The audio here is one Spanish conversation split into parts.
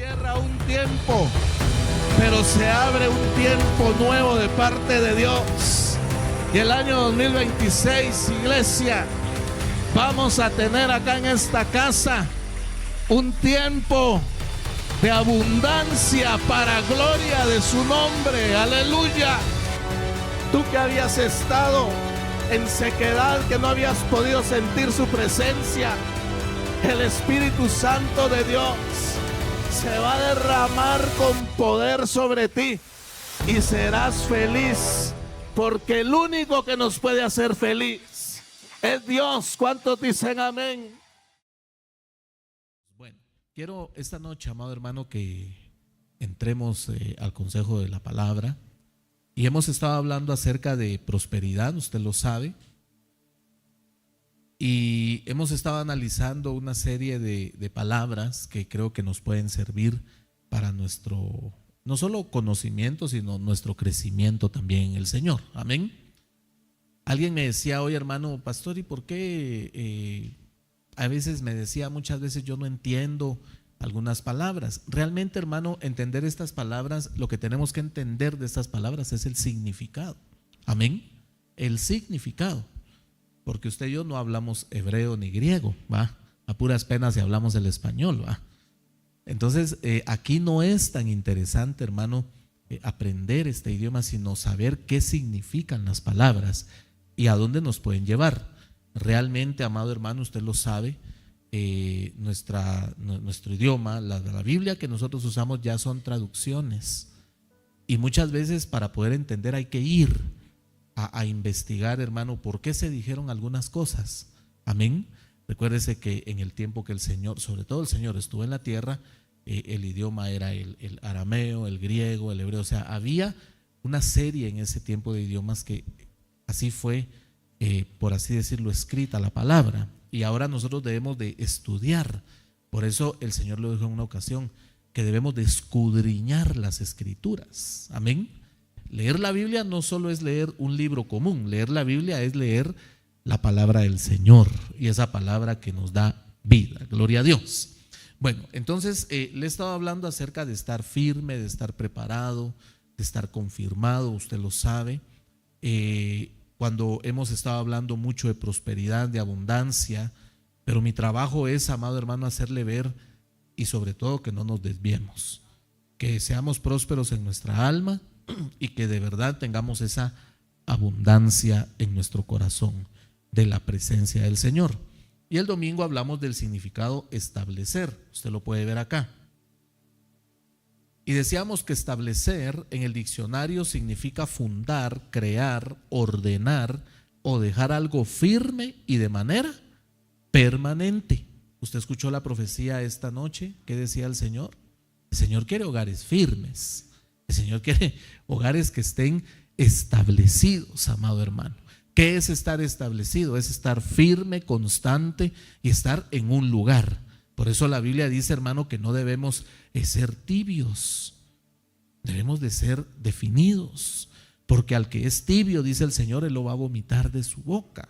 cierra un tiempo, pero se abre un tiempo nuevo de parte de Dios. Y el año 2026, iglesia, vamos a tener acá en esta casa un tiempo de abundancia para gloria de su nombre. Aleluya. Tú que habías estado en sequedad, que no habías podido sentir su presencia, el Espíritu Santo de Dios se va a derramar con poder sobre ti y serás feliz, porque el único que nos puede hacer feliz es Dios. ¿Cuántos dicen amén? Bueno, quiero esta noche, amado hermano, que entremos al consejo de la palabra. Y hemos estado hablando acerca de prosperidad, usted lo sabe. Y hemos estado analizando una serie de palabras que creo que nos pueden servir para nuestro, no solo conocimiento, sino nuestro crecimiento también en el Señor. Amén. Alguien me decía hoy, hermano, pastor, ¿y por qué a veces me decía, muchas veces yo no entiendo algunas palabras? Realmente, hermano, entender estas palabras, lo que tenemos que entender de estas palabras es el significado. Amén. El significado. Porque usted y yo no hablamos hebreo ni griego, ¿va? A puras penas si hablamos el español, ¿va? Entonces, aquí no es tan interesante, hermano, aprender este idioma, sino saber qué significan las palabras y a dónde nos pueden llevar. Realmente, amado hermano, usted lo sabe, nuestro idioma, la Biblia que nosotros usamos ya son traducciones. Y muchas veces para poder entender hay que ir a investigar, hermano, por qué se dijeron algunas cosas. Amén. Recuérdese que en el tiempo que el Señor, sobre todo el Señor, estuvo en la tierra, el idioma era el arameo, el griego, el hebreo. O sea, había una serie en ese tiempo de idiomas que así fue, por así decirlo, escrita la palabra. Y ahora nosotros debemos de estudiar. Por eso el Señor lo dijo en una ocasión, que debemos de escudriñar las escrituras. Amén. Leer la Biblia no solo es leer un libro común, leer la Biblia es leer la palabra del Señor y esa palabra que nos da vida. Gloria a Dios. Bueno, entonces le he estado hablando acerca de estar firme, de estar preparado, de estar confirmado, usted lo sabe. Cuando hemos estado hablando mucho de prosperidad, de abundancia, pero mi trabajo es, amado hermano, hacerle ver y sobre todo que no nos desviemos, que seamos prósperos en nuestra alma y que de verdad tengamos esa abundancia en nuestro corazón de la presencia del Señor. Y el domingo hablamos del significado establecer, usted lo puede ver acá. Y decíamos que establecer en el diccionario significa fundar, crear, ordenar o dejar algo firme y de manera permanente. ¿Usted escuchó la profecía esta noche? ¿Qué decía el Señor? El Señor quiere hogares firmes. El Señor quiere hogares que estén establecidos, amado hermano. ¿Qué es estar establecido? Es estar firme, constante y estar en un lugar. Por eso la Biblia dice, hermano, que no debemos ser tibios. Debemos de ser definidos. Porque al que es tibio, dice el Señor, Él lo va a vomitar de su boca.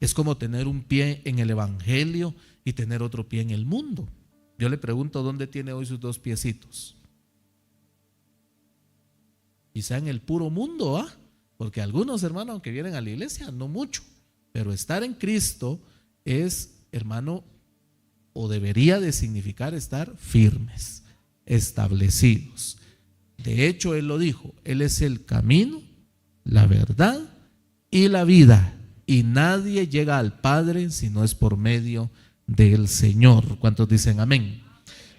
Es como tener un pie en el evangelio y tener otro pie en el mundo. Yo le pregunto, ¿dónde tiene hoy sus dos piecitos? Quizá en el puro mundo, ¿ah? Porque algunos, hermanos, aunque vienen a la iglesia, no mucho. Pero estar en Cristo es, hermano, o debería de significar estar firmes, establecidos. De hecho, Él lo dijo, Él es el camino, la verdad y la vida. Y nadie llega al Padre si no es por medio del Señor. ¿Cuántos dicen amén?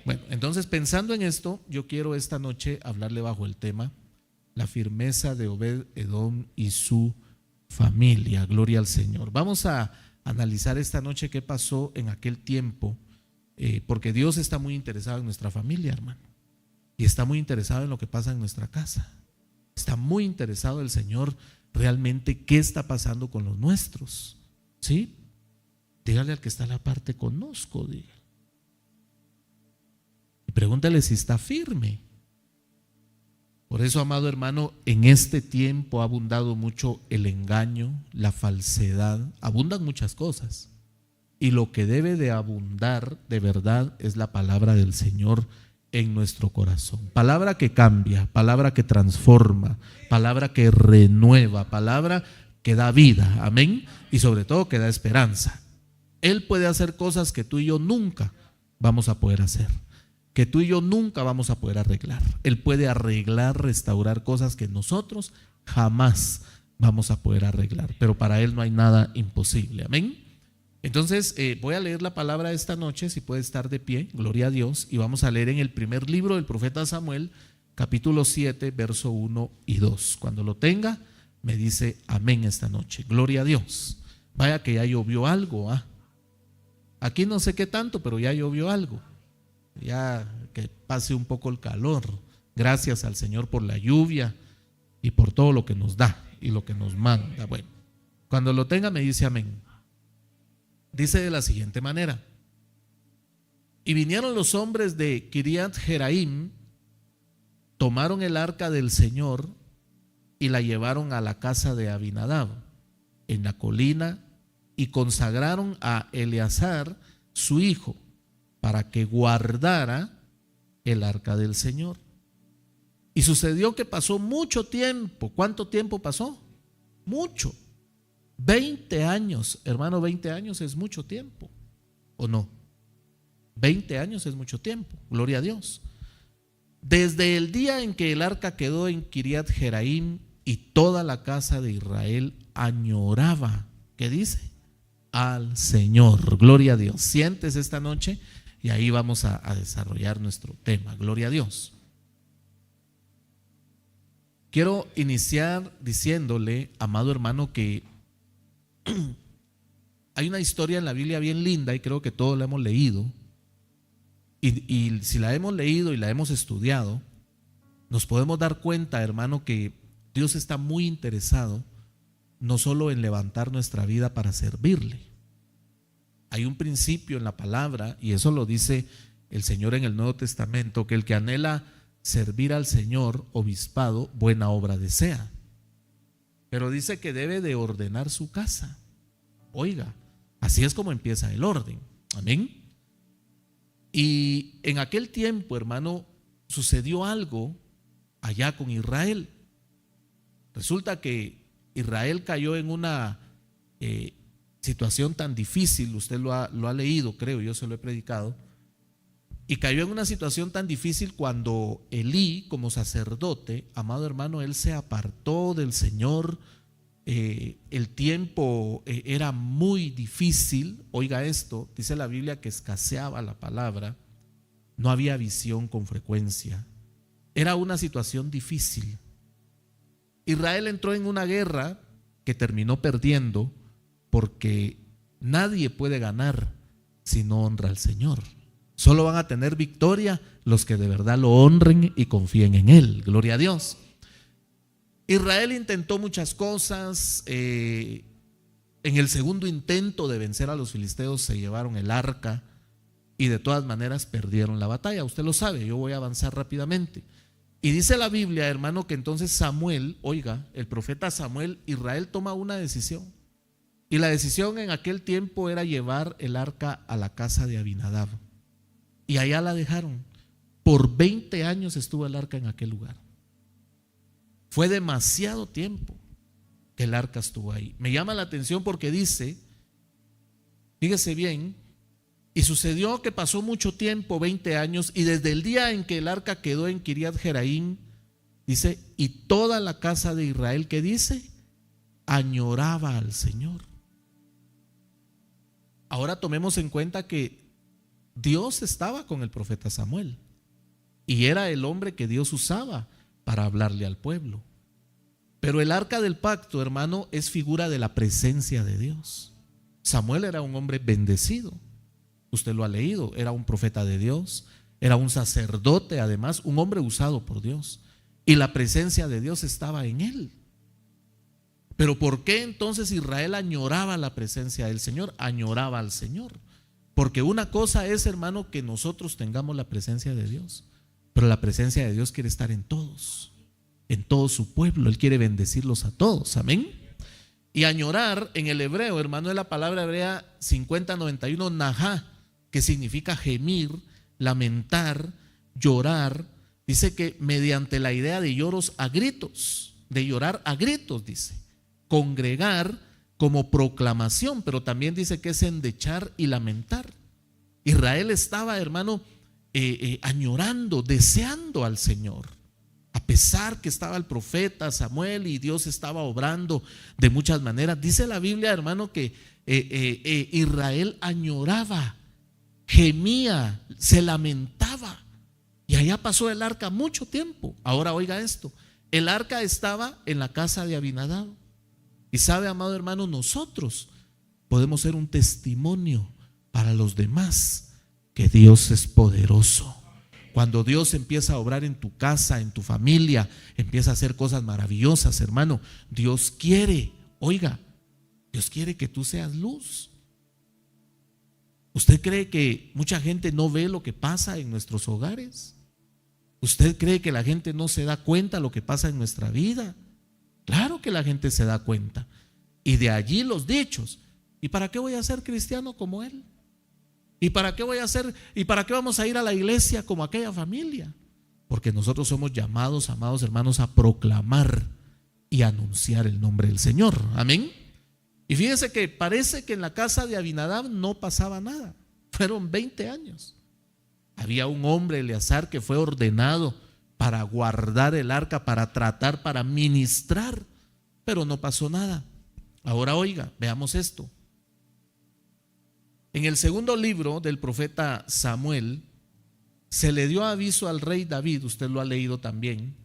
Bueno, entonces pensando en esto, yo quiero esta noche hablarle bajo el tema la firmeza de Obed-Edom y su familia. Gloria al Señor. Vamos a analizar esta noche qué pasó en aquel tiempo, porque Dios está muy interesado en nuestra familia, hermano, y está muy interesado en lo que pasa en nuestra casa. Está muy interesado el Señor realmente qué está pasando con los nuestros. ¿Sí? Dígale al que está a la parte, conozco, dígale. Y pregúntale si está firme. Por eso, amado hermano, en este tiempo ha abundado mucho el engaño, la falsedad, abundan muchas cosas. Y lo que debe de abundar de verdad es la palabra del Señor en nuestro corazón. Palabra que cambia, palabra que transforma, palabra que renueva, palabra que da vida, amén, y sobre todo que da esperanza. Él puede hacer cosas que tú y yo nunca vamos a poder hacer, que tú y yo nunca vamos a poder arreglar. Él puede arreglar, restaurar cosas que nosotros jamás vamos a poder arreglar, pero para Él no hay nada imposible, amén. Entonces voy a leer la palabra esta noche, si puede estar de pie, gloria a Dios, y vamos a leer en el primer libro del profeta Samuel, capítulo 7, verso 1 y 2. Cuando lo tenga, me dice amén esta noche, gloria a Dios. Vaya que ya llovió algo, aquí no sé qué tanto, pero ya llovió algo, ya que pase un poco el calor. Gracias al Señor por la lluvia y por todo lo que nos da y lo que nos manda. Bueno, cuando lo tenga me dice amén. Dice de la siguiente manera: y vinieron los hombres de Kiriat Jeraim, tomaron el arca del Señor y la llevaron a la casa de Abinadab en la colina, y consagraron a Eleazar su hijo para que guardara el arca del Señor. Y sucedió que pasó mucho tiempo. ¿Cuánto tiempo pasó? Mucho. 20 años, hermano. 20 años es mucho tiempo, ¿o no? 20 años es mucho tiempo, gloria a Dios. Desde el día en que el arca quedó en Kiriat Jeraim, y toda la casa de Israel añoraba, ¿qué dice? Al Señor, gloria a Dios. Siéntese esta noche y ahí vamos a desarrollar nuestro tema, gloria a Dios. Quiero iniciar diciéndole, amado hermano, que hay una historia en la Biblia bien linda, y creo que todos la hemos leído, y si la hemos leído y la hemos estudiado, nos podemos dar cuenta, hermano, que Dios está muy interesado no solo en levantar nuestra vida para servirle. Hay un principio en la palabra, y eso lo dice el Señor en el Nuevo Testamento, que el que anhela servir al Señor, obispado, buena obra desea. Pero dice que debe de ordenar su casa. Oiga, así es como empieza el orden, amén. Y en aquel tiempo, hermano, sucedió algo allá con Israel. Resulta que Israel cayó en una situación tan difícil. Usted lo ha leído, creo, yo se lo he predicado. Y cayó en una situación tan difícil cuando Elí, como sacerdote, amado hermano, él se apartó del Señor. El tiempo era muy difícil. Oiga esto, dice la Biblia que escaseaba la palabra, no había visión con frecuencia. Era una situación difícil. Israel entró en una guerra que terminó perdiendo, porque nadie puede ganar si no honra al Señor. Solo van a tener victoria los que de verdad lo honren y confíen en Él, gloria a Dios. Israel intentó muchas cosas. En el segundo intento de vencer a los filisteos se llevaron el arca, y de todas maneras perdieron la batalla. Usted lo sabe, yo voy a avanzar rápidamente. Y dice la Biblia, hermano, que entonces Samuel, oiga, el profeta Samuel, Israel toma una decisión. Y la decisión en aquel tiempo era llevar el arca a la casa de Abinadab. Y allá la dejaron. Por 20 años estuvo el arca en aquel lugar. Fue demasiado tiempo que el arca estuvo ahí. Me llama la atención porque dice, fíjese bien, y sucedió que pasó mucho tiempo, 20 años, y desde el día en que el arca quedó en Kiriat Jeraim, dice, y toda la casa de Israel, ¿qué dice? Añoraba al Señor. Ahora tomemos en cuenta que Dios estaba con el profeta Samuel, y era el hombre que Dios usaba para hablarle al pueblo. Pero el arca del pacto, hermano, es figura de la presencia de Dios. Samuel era un hombre bendecido. Usted lo ha leído, era un profeta de Dios, era un sacerdote, además, un hombre usado por Dios, y la presencia de Dios estaba en él. Pero ¿por qué entonces Israel añoraba la presencia del Señor? Añoraba al Señor. Porque una cosa es, hermano, que nosotros tengamos la presencia de Dios, pero la presencia de Dios quiere estar en todos, en todo su pueblo. Él quiere bendecirlos a todos, amén. Y añorar en el hebreo, hermano, es la palabra hebrea 5091 najá, que significa gemir, lamentar, llorar, dice que mediante la idea de lloros a gritos, de llorar a gritos, dice, congregar como proclamación, pero también dice que es endechar y lamentar. Israel estaba, hermano, añorando, deseando al Señor, a pesar que estaba el profeta Samuel y Dios estaba obrando de muchas maneras. Dice la Biblia, hermano, que Israel añoraba, gemía, se lamentaba, y allá pasó el arca mucho tiempo. Ahora oiga esto, el arca estaba en la casa de Abinadab, y sabe, amado hermano, nosotros podemos ser un testimonio para los demás que Dios es poderoso. Cuando Dios empieza a obrar en tu casa, en tu familia, empieza a hacer cosas maravillosas, hermano, Dios quiere, oiga, Dios quiere que tú seas luz. ¿Usted cree que mucha gente no ve lo que pasa en nuestros hogares? ¿Usted cree que la gente no se da cuenta de lo que pasa en nuestra vida? Claro que la gente se da cuenta. Y de allí los dichos: ¿y para qué voy a ser cristiano como él? ¿Y para qué voy a hacer? ¿Y para qué vamos a ir a la iglesia como aquella familia? Porque nosotros somos llamados, amados hermanos, a proclamar y anunciar el nombre del Señor. Amén. Y fíjense que parece que en la casa de Abinadab no pasaba nada. Fueron 20 años. Había un hombre, Eleazar, que fue ordenado para guardar el arca, para tratar, para ministrar, pero no pasó nada. Ahora oiga, veamos esto. En el segundo libro del profeta Samuel se le dio aviso al rey David, usted lo ha leído también,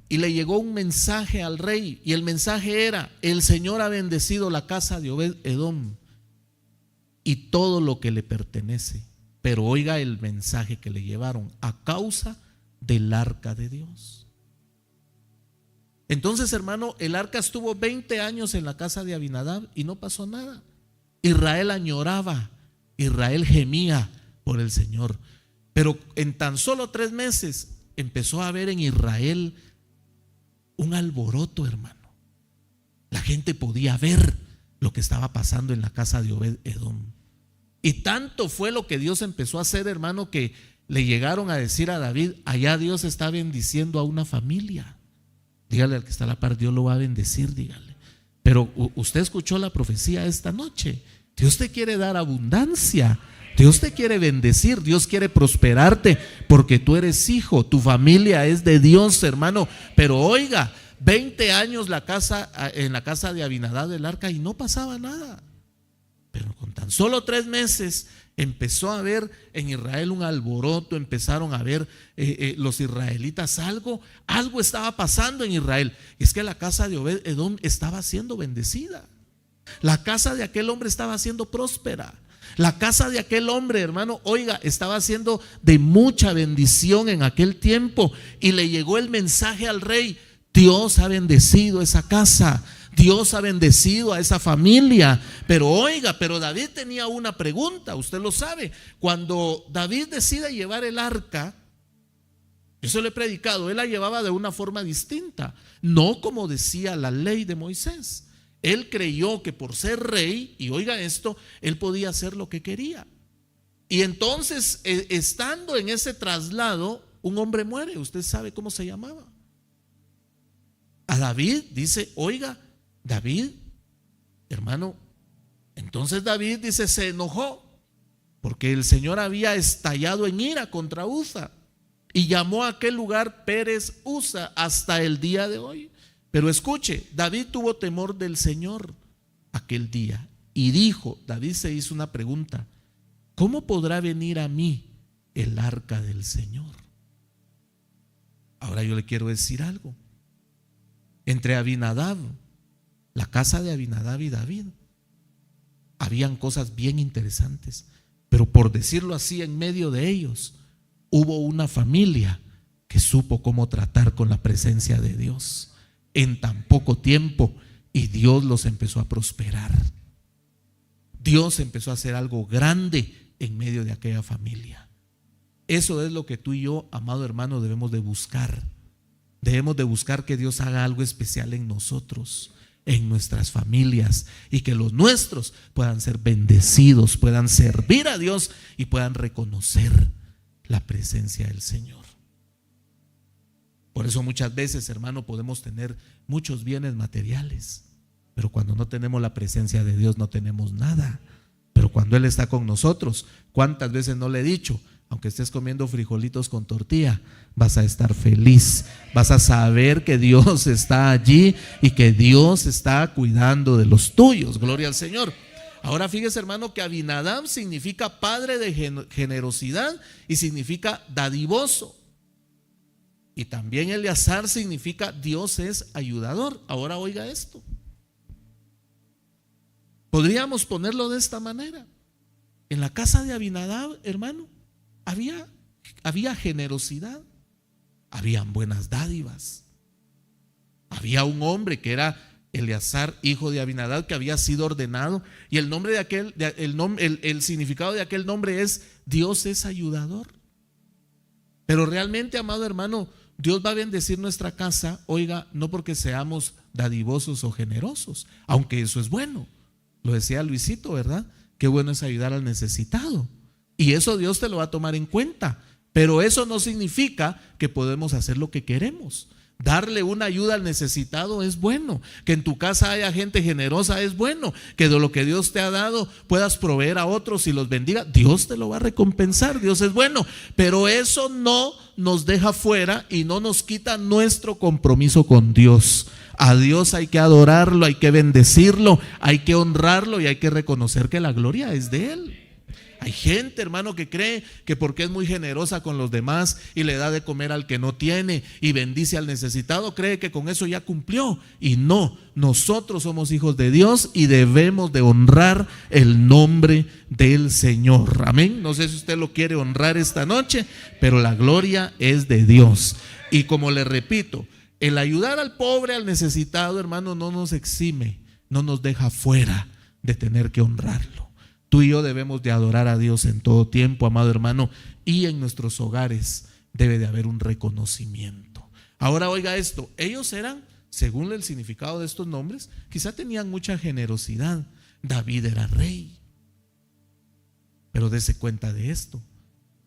y le llegó un mensaje al rey, y el mensaje era: el Señor ha bendecido la casa de Obed-Edom y todo lo que le pertenece. Pero oiga el mensaje que le llevaron: a causa del arca de Dios. Entonces, hermano, el arca estuvo 20 años en la casa de Abinadab y no pasó nada. Israel añoraba, Israel gemía por el Señor, pero en tan solo 3 meses empezó a haber en Israel un alboroto, hermano. La gente podía ver lo que estaba pasando en la casa de Obed-Edom. Y tanto fue lo que Dios empezó a hacer, hermano, que le llegaron a decir a David: allá Dios está bendiciendo a una familia. Dígale al que está a la par: Dios lo va a bendecir, dígale. Pero usted escuchó la profecía esta noche. Dios te quiere dar abundancia, Dios te quiere bendecir, Dios quiere prosperarte, porque tú eres hijo, tu familia es de Dios, hermano. Pero oiga, 20 años en la casa de Abinadab del arca y no pasaba nada. Pero con tan solo 3 meses empezó a haber en Israel un alboroto, empezaron a ver los israelitas algo estaba pasando en Israel. Y es que la casa de Obed-Edom estaba siendo bendecida. La casa de aquel hombre estaba siendo próspera. La casa de aquel hombre, hermano, oiga, estaba siendo de mucha bendición en aquel tiempo. Y le llegó el mensaje al rey: Dios ha bendecido esa casa, Dios ha bendecido a esa familia. Pero oiga, pero David tenía una pregunta, usted lo sabe. Cuando David decide llevar el arca, yo se lo he predicado, él la llevaba de una forma distinta, no como decía la ley de Moisés. Él creyó que por ser rey, y oiga esto, él podía hacer lo que quería. Y entonces, estando en ese traslado, un hombre muere. Usted sabe cómo se llamaba. A David dice: oiga, David, hermano, entonces David dice, se enojó porque el Señor había estallado en ira contra Uza y llamó a aquel lugar Pérez Uza hasta el día de hoy. Pero escuche, David tuvo temor del Señor aquel día y dijo, David se hizo una pregunta: ¿cómo podrá venir a mí el arca del Señor? Ahora yo le quiero decir algo. Entre Abinadab, la casa de Abinadab y David, habían cosas bien interesantes, pero por decirlo así, en medio de ellos hubo una familia que supo cómo tratar con la presencia de Dios en tan poco tiempo, y Dios los empezó a prosperar. Dios empezó a hacer algo grande en medio de aquella familia. Eso es lo que tú y yo, amado hermano, debemos de buscar. Debemos de buscar que Dios haga algo especial en nosotros, en nuestras familias, y que los nuestros puedan ser bendecidos, puedan servir a Dios y puedan reconocer la presencia del Señor. Por eso muchas veces, hermano, podemos tener muchos bienes materiales, pero cuando no tenemos la presencia de Dios no tenemos nada. Pero cuando Él está con nosotros, ¿cuántas veces no le he dicho? Aunque estés comiendo frijolitos con tortilla, vas a estar feliz, vas a saber que Dios está allí y que Dios está cuidando de los tuyos. Gloria al Señor. Ahora fíjese, hermano, que Abinadab significa padre de generosidad y significa dadivoso. Y también Eleazar significa Dios es ayudador. Ahora oiga esto. Podríamos ponerlo de esta manera. En la casa de Abinadab, hermano, había generosidad, habían buenas dádivas. Había un hombre que era Eleazar, hijo de Abinadab, que había sido ordenado, y el nombre de el significado de aquel nombre es Dios es ayudador. Pero realmente, amado hermano, Dios va a bendecir nuestra casa, oiga, no porque seamos dadivosos o generosos, aunque eso es bueno. Lo decía Luisito, ¿verdad? Qué bueno es ayudar al necesitado. Y eso Dios te lo va a tomar en cuenta. Pero eso no significa que podemos hacer lo que queremos. Darle una ayuda al necesitado es bueno. Que en tu casa haya gente generosa es bueno. Que de lo que Dios te ha dado puedas proveer a otros y los bendiga. Dios te lo va a recompensar. Dios es bueno. Pero eso no nos deja fuera y no nos quita nuestro compromiso con Dios. A Dios hay que adorarlo, hay que bendecirlo, hay que honrarlo y hay que reconocer que la gloria es de Él. Hay gente, hermano, que cree que porque es muy generosa con los demás y le da de comer al que no tiene y bendice al necesitado, cree que con eso ya cumplió. Y no, nosotros somos hijos de Dios y debemos de honrar el nombre del Señor. Amén. No sé si usted lo quiere honrar esta noche, pero la gloria es de Dios. Y como le repito, el ayudar al pobre, al necesitado, hermano, no nos exime, no nos deja fuera de tener que honrarlo. Tú y yo debemos de adorar a Dios en todo tiempo, amado hermano, y en nuestros hogares debe de haber un reconocimiento. Ahora oiga esto, ellos eran, según el significado de estos nombres, quizá tenían mucha generosidad. David era rey, pero dése cuenta de esto.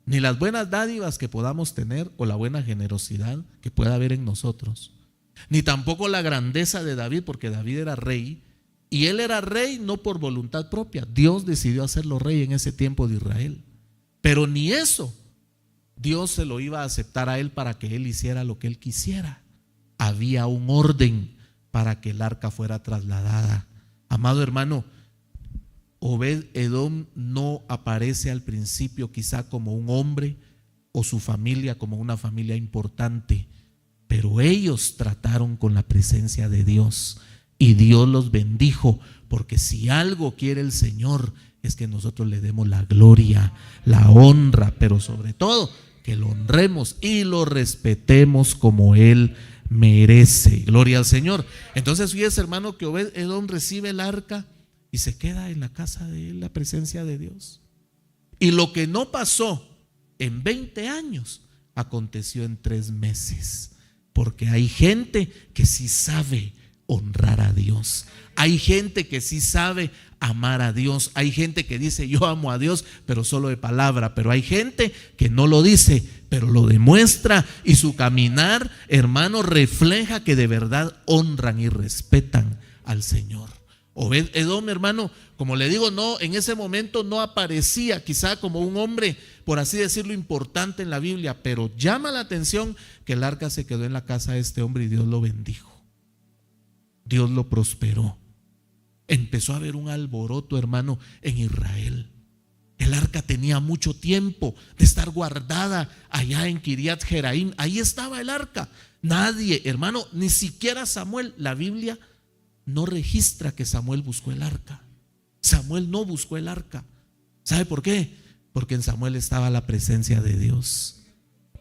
Ni las buenas dádivas que podamos tener o la buena generosidad que pueda haber en nosotros, ni tampoco la grandeza de David, porque David era rey. Y él era rey no por voluntad propia. Dios decidió hacerlo rey en ese tiempo de Israel. Pero ni eso Dios se lo iba a aceptar a él para que él hiciera lo que él quisiera. Había un orden para que el arca fuera trasladada. Amado hermano, Obed-Edom no aparece al principio quizá como un hombre o su familia como una familia importante, pero ellos trataron con la presencia de Dios. Y Dios los bendijo, porque si algo quiere el Señor es que nosotros le demos la gloria, la honra, pero sobre todo que lo honremos y lo respetemos como Él merece. Gloria al Señor. Entonces fíjese, hermano, que Obed-Edom recibe el arca y se queda en la casa de él, la presencia de Dios. Y lo que no pasó en 20 años aconteció en 3 meses, porque hay gente que sí sabe honrar a Dios. Hay gente que sí sabe amar a Dios. Hay gente que dice yo amo a Dios, pero solo de palabra. Pero hay gente que no lo dice, pero lo demuestra, y su caminar, hermano, refleja que de verdad honran y respetan al Señor. Obed-Edom, hermano, como le digo, no, en ese momento no aparecía quizá como un hombre, por así decirlo, importante en la Biblia, pero llama la atención que el arca se quedó en la casa de este hombre y Dios lo bendijo. Dios lo prosperó. Empezó a haber un alboroto, hermano, en Israel. El arca tenía mucho tiempo de estar guardada allá en Kiriat Jeraim. Ahí estaba el arca. Nadie, hermano, ni siquiera Samuel. La Biblia no registra que Samuel buscó el arca. Samuel no buscó el arca. ¿Sabe por qué? Porque en Samuel estaba la presencia de Dios.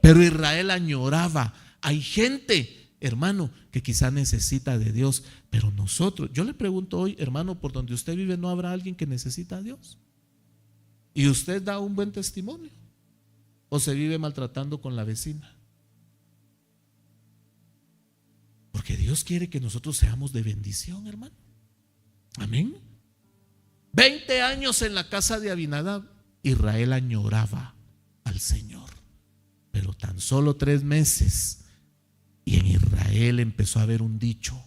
Pero Israel añoraba. Hay gente, hermano, que quizá necesita de Dios, pero nosotros, yo le pregunto hoy, hermano, por donde usted vive, ¿no habrá alguien que necesita a Dios? ¿Y usted da un buen testimonio? ¿O se vive maltratando con la vecina? Porque Dios quiere que nosotros seamos de bendición, hermano. Amén. 20 años en la casa de Abinadab, Israel añoraba al Señor. pero tan solo 3 meses. Y en Israel empezó a haber un dicho: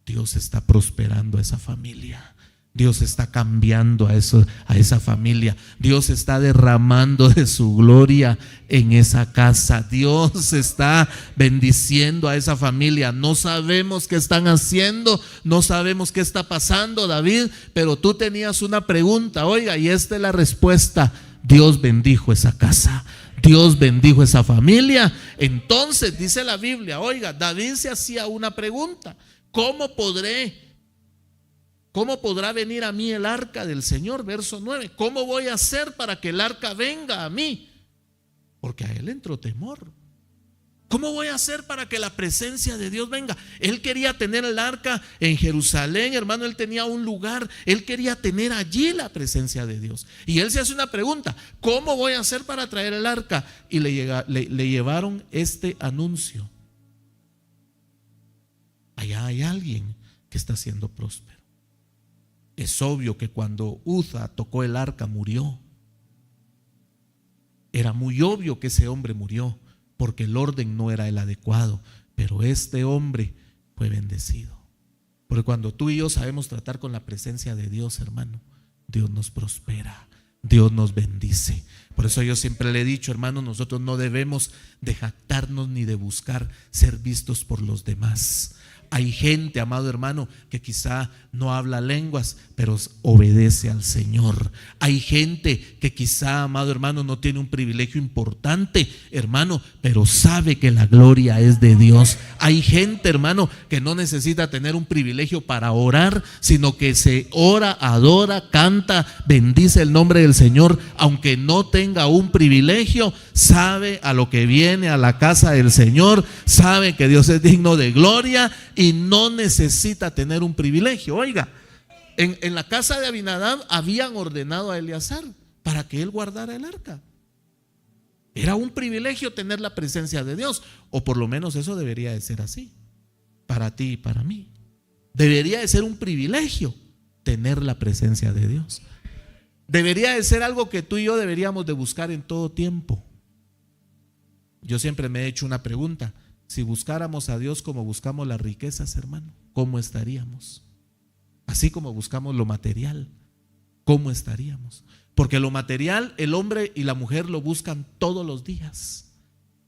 Dios está prosperando a esa familia. Dios está cambiando a esa familia. Dios está derramando de su gloria en esa casa. Dios está bendiciendo a esa familia. No sabemos qué están haciendo, no sabemos qué está pasando, David, pero tú tenías una pregunta, oiga, y esta es la respuesta: Dios bendijo esa casa, Dios bendijo esa familia. Entonces dice la Biblia, oiga, David se hacía una pregunta: ¿Cómo podrá venir a mí el arca del Señor? Verso 9. ¿Cómo voy a hacer para que el arca venga a mí? Porque a él entró temor. ¿Cómo voy a hacer para que la presencia de Dios venga? Él quería tener el arca en Jerusalén, hermano. Él tenía un lugar, él quería tener allí la presencia de Dios. Y él se hace una pregunta: ¿cómo voy a hacer para traer el arca? Y le llevaron este anuncio: allá hay alguien que está siendo próspero. Es obvio que cuando Uza tocó el arca murió. Era muy obvio que ese hombre murió, porque el orden no era el adecuado. Pero este hombre fue bendecido. Porque cuando tú y yo sabemos tratar con la presencia de Dios, hermano, Dios nos prospera, Dios nos bendice. Por eso yo siempre le he dicho, hermano, nosotros no debemos de jactarnos ni de buscar ser vistos por los demás. Hay gente, amado hermano, que quizá no habla lenguas, pero obedece al Señor. Hay gente que quizá, amado hermano, no tiene un privilegio importante, hermano, pero sabe que la gloria es de Dios. Hay gente, hermano, que no necesita tener un privilegio para orar, sino que se ora, adora, canta, bendice el nombre del Señor, aunque no tenga un privilegio. Sabe a lo que viene a la casa del Señor, sabe que Dios es digno de gloria y no necesita tener un privilegio. Oiga, en la casa de Abinadab habían ordenado a Eleazar para que él guardara el arca. Era un privilegio tener la presencia de Dios, o por lo menos eso debería de ser así para ti y para mí. Debería de ser un privilegio tener la presencia de Dios. Debería de ser algo que tú y yo deberíamos de buscar en todo tiempo. Yo siempre me he hecho una pregunta: si buscáramos a Dios como buscamos las riquezas, hermano, ¿cómo estaríamos? Así como buscamos lo material, ¿cómo estaríamos? Porque lo material, el hombre y la mujer lo buscan todos los días.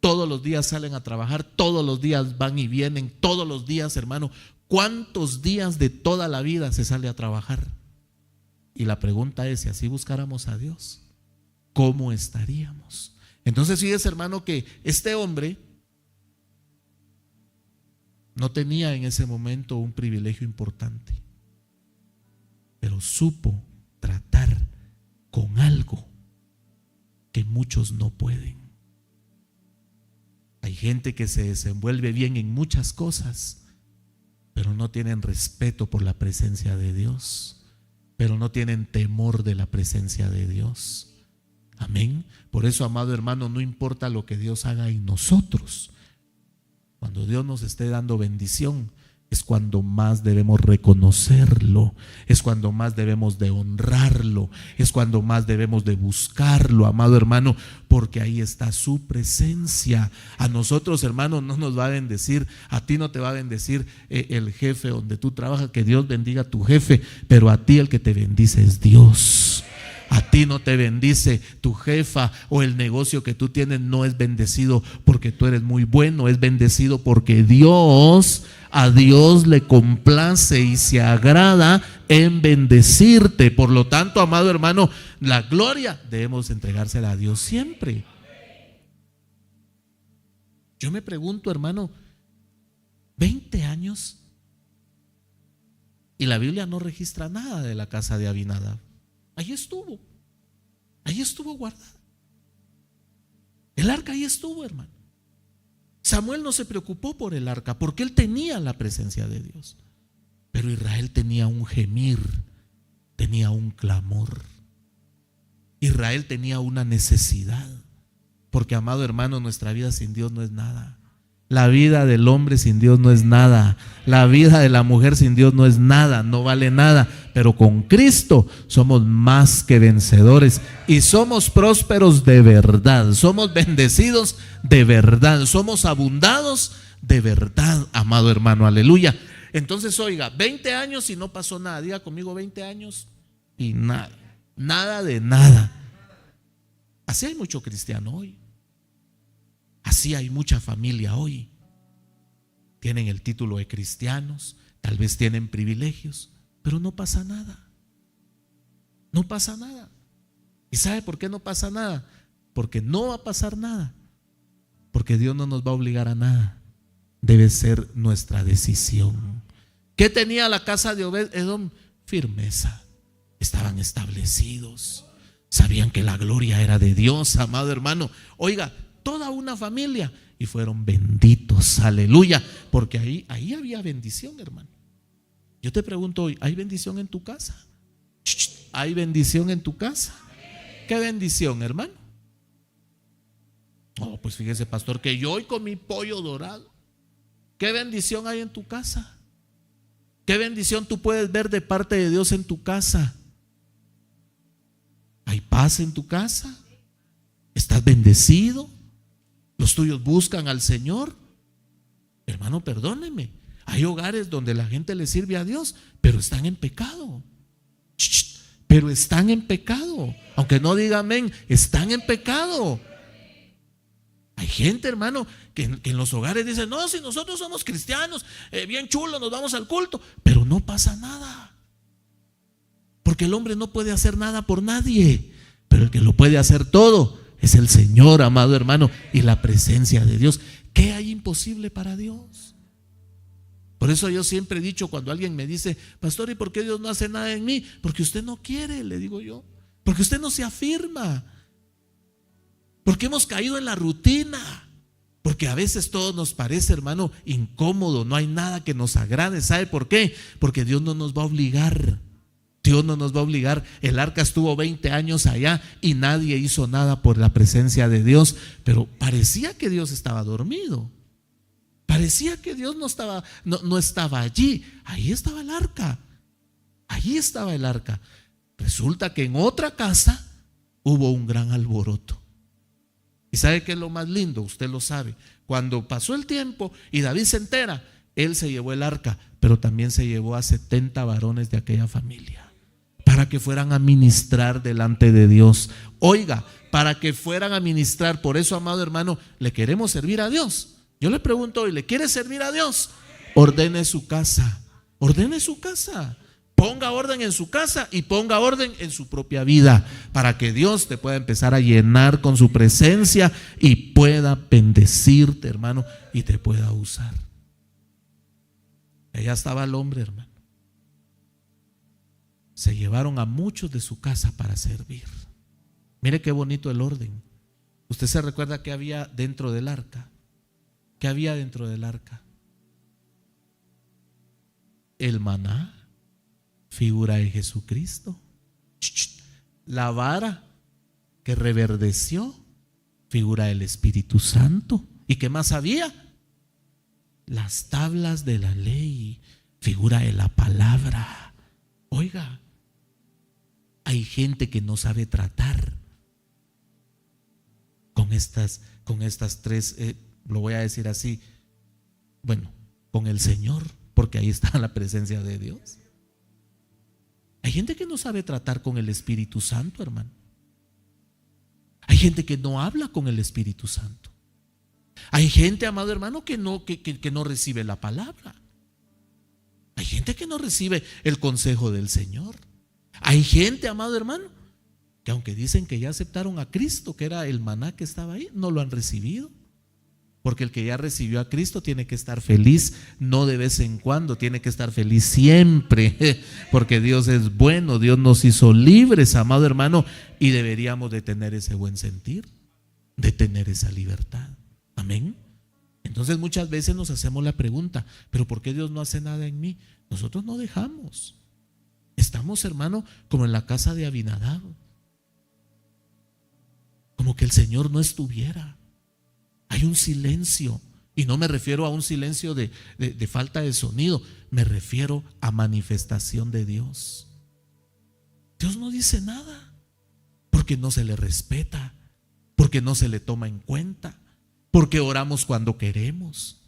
Todos los días salen a trabajar, todos los días van y vienen, todos los días, hermano. ¿Cuántos días de toda la vida se sale a trabajar? Y la pregunta es: si así buscáramos a Dios, ¿cómo estaríamos? Entonces fíjese, hermano, que este hombre no tenía en ese momento un privilegio importante, pero supo tratar con algo que muchos no pueden. Hay gente que se desenvuelve bien en muchas cosas, pero no tienen respeto por la presencia de Dios, pero no tienen temor de la presencia de Dios. Amén. Por eso, amado hermano, no importa lo que Dios haga en nosotros. Cuando Dios nos esté dando bendición, es cuando más debemos reconocerlo, es cuando más debemos de honrarlo, es cuando más debemos de buscarlo, amado hermano, porque ahí está su presencia. A nosotros, hermano, no nos va a bendecir, a ti no te va a bendecir el jefe donde tú trabajas, que Dios bendiga a tu jefe, pero a ti el que te bendice es Dios. A ti no te bendice tu jefa, o el negocio que tú tienes no es bendecido porque tú eres muy bueno, es bendecido porque a Dios le complace y se agrada en bendecirte. Por lo tanto, amado hermano, la gloria debemos entregársela a Dios siempre. Yo me pregunto, hermano, 20 años y la Biblia no registra nada de la casa de Abinadab. Ahí estuvo guardada. El arca ahí estuvo, hermano. Samuel no se preocupó por el arca porque él tenía la presencia de Dios. Pero Israel tenía un gemir, tenía un clamor. Israel tenía una necesidad. Porque, amado hermano, nuestra vida sin Dios no es nada. La vida del hombre sin Dios no es nada. La vida de la mujer sin Dios no es nada, no vale nada. Pero con Cristo somos más que vencedores y somos prósperos de verdad. Somos bendecidos de verdad. Somos abundados de verdad, amado hermano. Aleluya. Entonces, oiga, 20 años y no pasó nada. Diga conmigo, 20 años y nada. Nada de nada. Así hay mucho cristiano hoy. Así hay mucha familia hoy. Tienen el título de cristianos, tal vez tienen privilegios, pero no pasa nada. No pasa nada. ¿Y sabe por qué no pasa nada? Porque no va a pasar nada. Porque Dios no nos va a obligar a nada. Debe ser nuestra decisión. ¿Qué tenía la casa de Obed-Edom? Firmeza. Estaban establecidos. Sabían que la gloria era de Dios, amado hermano. Oiga, toda una familia y fueron benditos, aleluya, porque ahí había bendición, hermano. Yo te pregunto hoy, ¿hay bendición en tu casa? ¿Hay bendición en tu casa? ¿Qué bendición, hermano? Oh, pues fíjese, pastor, que yo hoy comí pollo dorado. ¿Qué bendición hay en tu casa? ¿Qué bendición tú puedes ver de parte de Dios en tu casa? ¿Hay paz en tu casa? ¿Estás bendecido? ¿Los tuyos buscan al Señor? Hermano, perdóneme. Hay hogares donde la gente le sirve a Dios, pero están en pecado. Pero están en pecado. Aunque no diga amén, están en pecado. Hay gente, hermano, que en los hogares dicen: no, si nosotros somos cristianos, bien chulo, nos vamos al culto. Pero no pasa nada. Porque el hombre no puede hacer nada por nadie. Pero el que lo puede hacer todo es el Señor, amado hermano, y la presencia de Dios. ¿Qué hay imposible para Dios? Por eso yo siempre he dicho, cuando alguien me dice: pastor, ¿y por qué Dios no hace nada en mí? Porque usted no quiere, le digo yo. Porque usted no se afirma. Porque hemos caído en la rutina. Porque a veces todo nos parece, hermano, incómodo. No hay nada que nos agrade. ¿Sabe por qué? Porque Dios no nos va a obligar. Dios no nos va a obligar. El arca estuvo 20 años allá y nadie hizo nada por la presencia de Dios. Pero parecía que Dios estaba dormido. Parecía que Dios no estaba allí. Ahí estaba el arca. Allí estaba el arca. Resulta que en otra casa hubo un gran alboroto. ¿Y sabe qué es lo más lindo? Usted lo sabe. Cuando pasó el tiempo y David se entera, él se llevó el arca, pero también se llevó a 70 varones de aquella familia, para que fueran a ministrar delante de Dios. Oiga, para que fueran a ministrar. Por eso, amado hermano, le queremos servir a Dios. Yo le pregunto hoy, ¿le quiere servir a Dios? Ordene su casa. Ordene su casa. Ponga orden en su casa y ponga orden en su propia vida, para que Dios te pueda empezar a llenar con su presencia y pueda bendecirte, hermano, y te pueda usar. Allá estaba el hombre, hermano. Se llevaron a muchos de su casa para servir. Mire qué bonito el orden. ¿Usted se recuerda qué había dentro del arca? ¿Qué había dentro del arca? El maná, figura de Jesucristo. La vara que reverdeció, figura del Espíritu Santo. ¿Y qué más había? Las tablas de la ley, figura de la palabra. Oiga, hay gente que no sabe tratar con estas tres, lo voy a decir así, bueno, con el Señor, porque ahí está la presencia de Dios. Hay gente que no sabe tratar con el Espíritu Santo, hermano. Hay gente que no habla con el Espíritu Santo. Hay gente, amado hermano, que no recibe la palabra. Hay gente que no recibe el consejo del Señor. Hay gente, amado hermano, que aunque dicen que ya aceptaron a Cristo, que era el maná que estaba ahí, no lo han recibido. Porque el que ya recibió a Cristo tiene que estar feliz, no de vez en cuando, tiene que estar feliz siempre, porque Dios es bueno, Dios nos hizo libres, amado hermano, y deberíamos de tener ese buen sentir, de tener esa libertad. Amén. Entonces muchas veces nos hacemos la pregunta: ¿pero por qué Dios no hace nada en mí? Nosotros no dejamos. Estamos, hermano, como en la casa de Abinadab, como que el Señor no estuviera. Hay un silencio, Y no me refiero a un silencio de falta de sonido, me refiero a manifestación de Dios. Dios no dice nada porque no se le respeta, porque no se le toma en cuenta, porque oramos cuando queremos,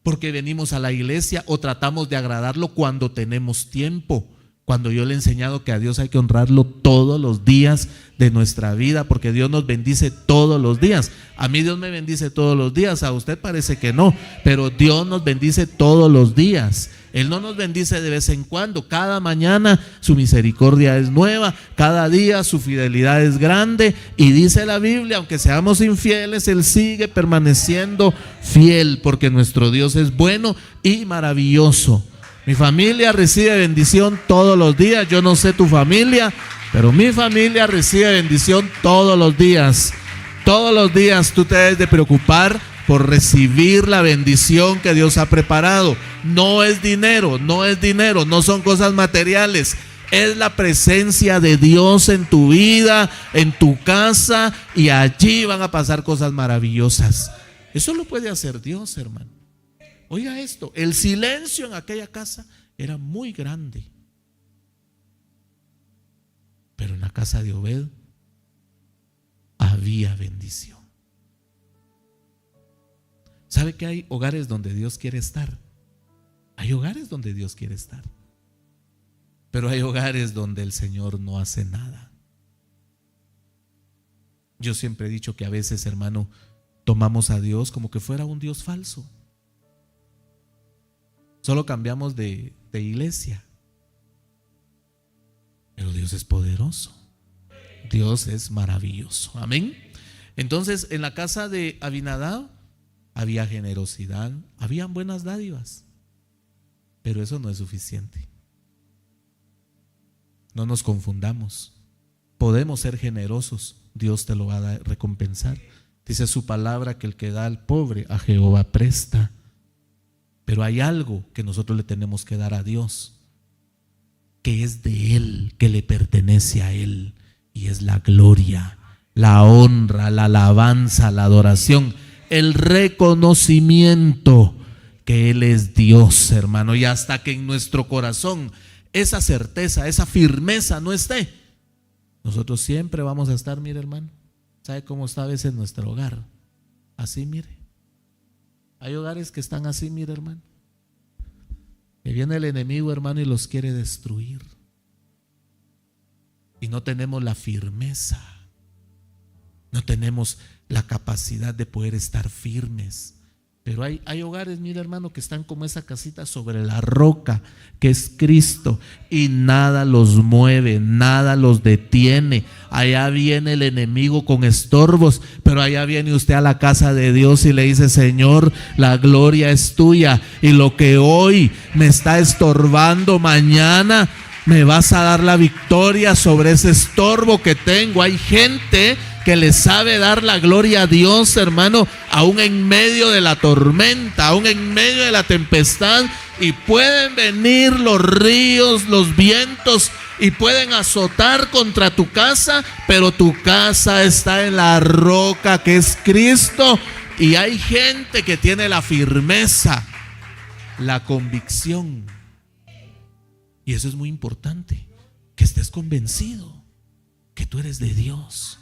porque venimos a la iglesia o tratamos de agradarlo cuando tenemos tiempo. Cuando yo le he enseñado que a Dios hay que honrarlo todos los días de nuestra vida, porque Dios nos bendice todos los días. A mí Dios me bendice todos los días, a usted parece que no, pero Dios nos bendice todos los días. Él no nos bendice de vez en cuando. Cada mañana su misericordia es nueva, cada día su fidelidad es grande. Y dice la Biblia, aunque seamos infieles, Él sigue permaneciendo fiel, porque nuestro Dios es bueno y maravilloso. Mi familia recibe bendición todos los días. Yo no sé tu familia, pero mi familia recibe bendición todos los días. Todos los días tú te debes de preocupar por recibir la bendición que Dios ha preparado. No es dinero, no son cosas materiales. Es la presencia de Dios en tu vida, en tu casa, y allí van a pasar cosas maravillosas. Eso lo puede hacer Dios, hermano. Oiga esto, el silencio en aquella casa era muy grande, pero en la casa de Obed había bendición. ¿Sabe que hay hogares donde Dios quiere estar? Hay hogares donde Dios quiere estar, pero hay hogares donde el Señor no hace nada. Yo siempre he dicho que a veces, hermano, tomamos a Dios como que fuera un Dios falso. Solo cambiamos de iglesia. Pero Dios es poderoso. Dios es maravilloso. Amén. Entonces, en la casa de Abinadab había generosidad, habían buenas dádivas. Pero eso no es suficiente. No nos confundamos. Podemos ser generosos. Dios te lo va a recompensar. Dice su palabra que el que da al pobre, a Jehová presta. Pero hay algo que nosotros le tenemos que dar a Dios, que es de Él, que le pertenece a Él, y es la gloria, la honra, la alabanza, la adoración, el reconocimiento que Él es Dios, hermano. Y hasta que en nuestro corazón esa certeza, esa firmeza no esté, nosotros siempre vamos a estar, mire, hermano, ¿sabe cómo está a veces nuestro hogar? Así, mire. Hay hogares que están así, mire, hermano, que viene el enemigo, hermano, y los quiere destruir. Y no tenemos la firmeza, no tenemos la capacidad de poder estar firmes. Pero hay hogares, mire, hermano, que están como esa casita sobre la roca, que es Cristo, y nada los mueve, nada los detiene. Allá viene el enemigo con estorbos, pero allá viene usted a la casa de Dios y le dice: Señor, la gloria es tuya, y lo que hoy me está estorbando, mañana me vas a dar la victoria sobre ese estorbo que tengo. Hay gente que le sabe dar la gloria a Dios, hermano, aún en medio de la tormenta, aún en medio de la tempestad, y pueden venir los ríos, los vientos, y pueden azotar contra tu casa, pero tu casa está en la roca que es Cristo. Y hay gente que tiene la firmeza, la convicción, y eso es muy importante, que estés convencido que tú eres de Dios.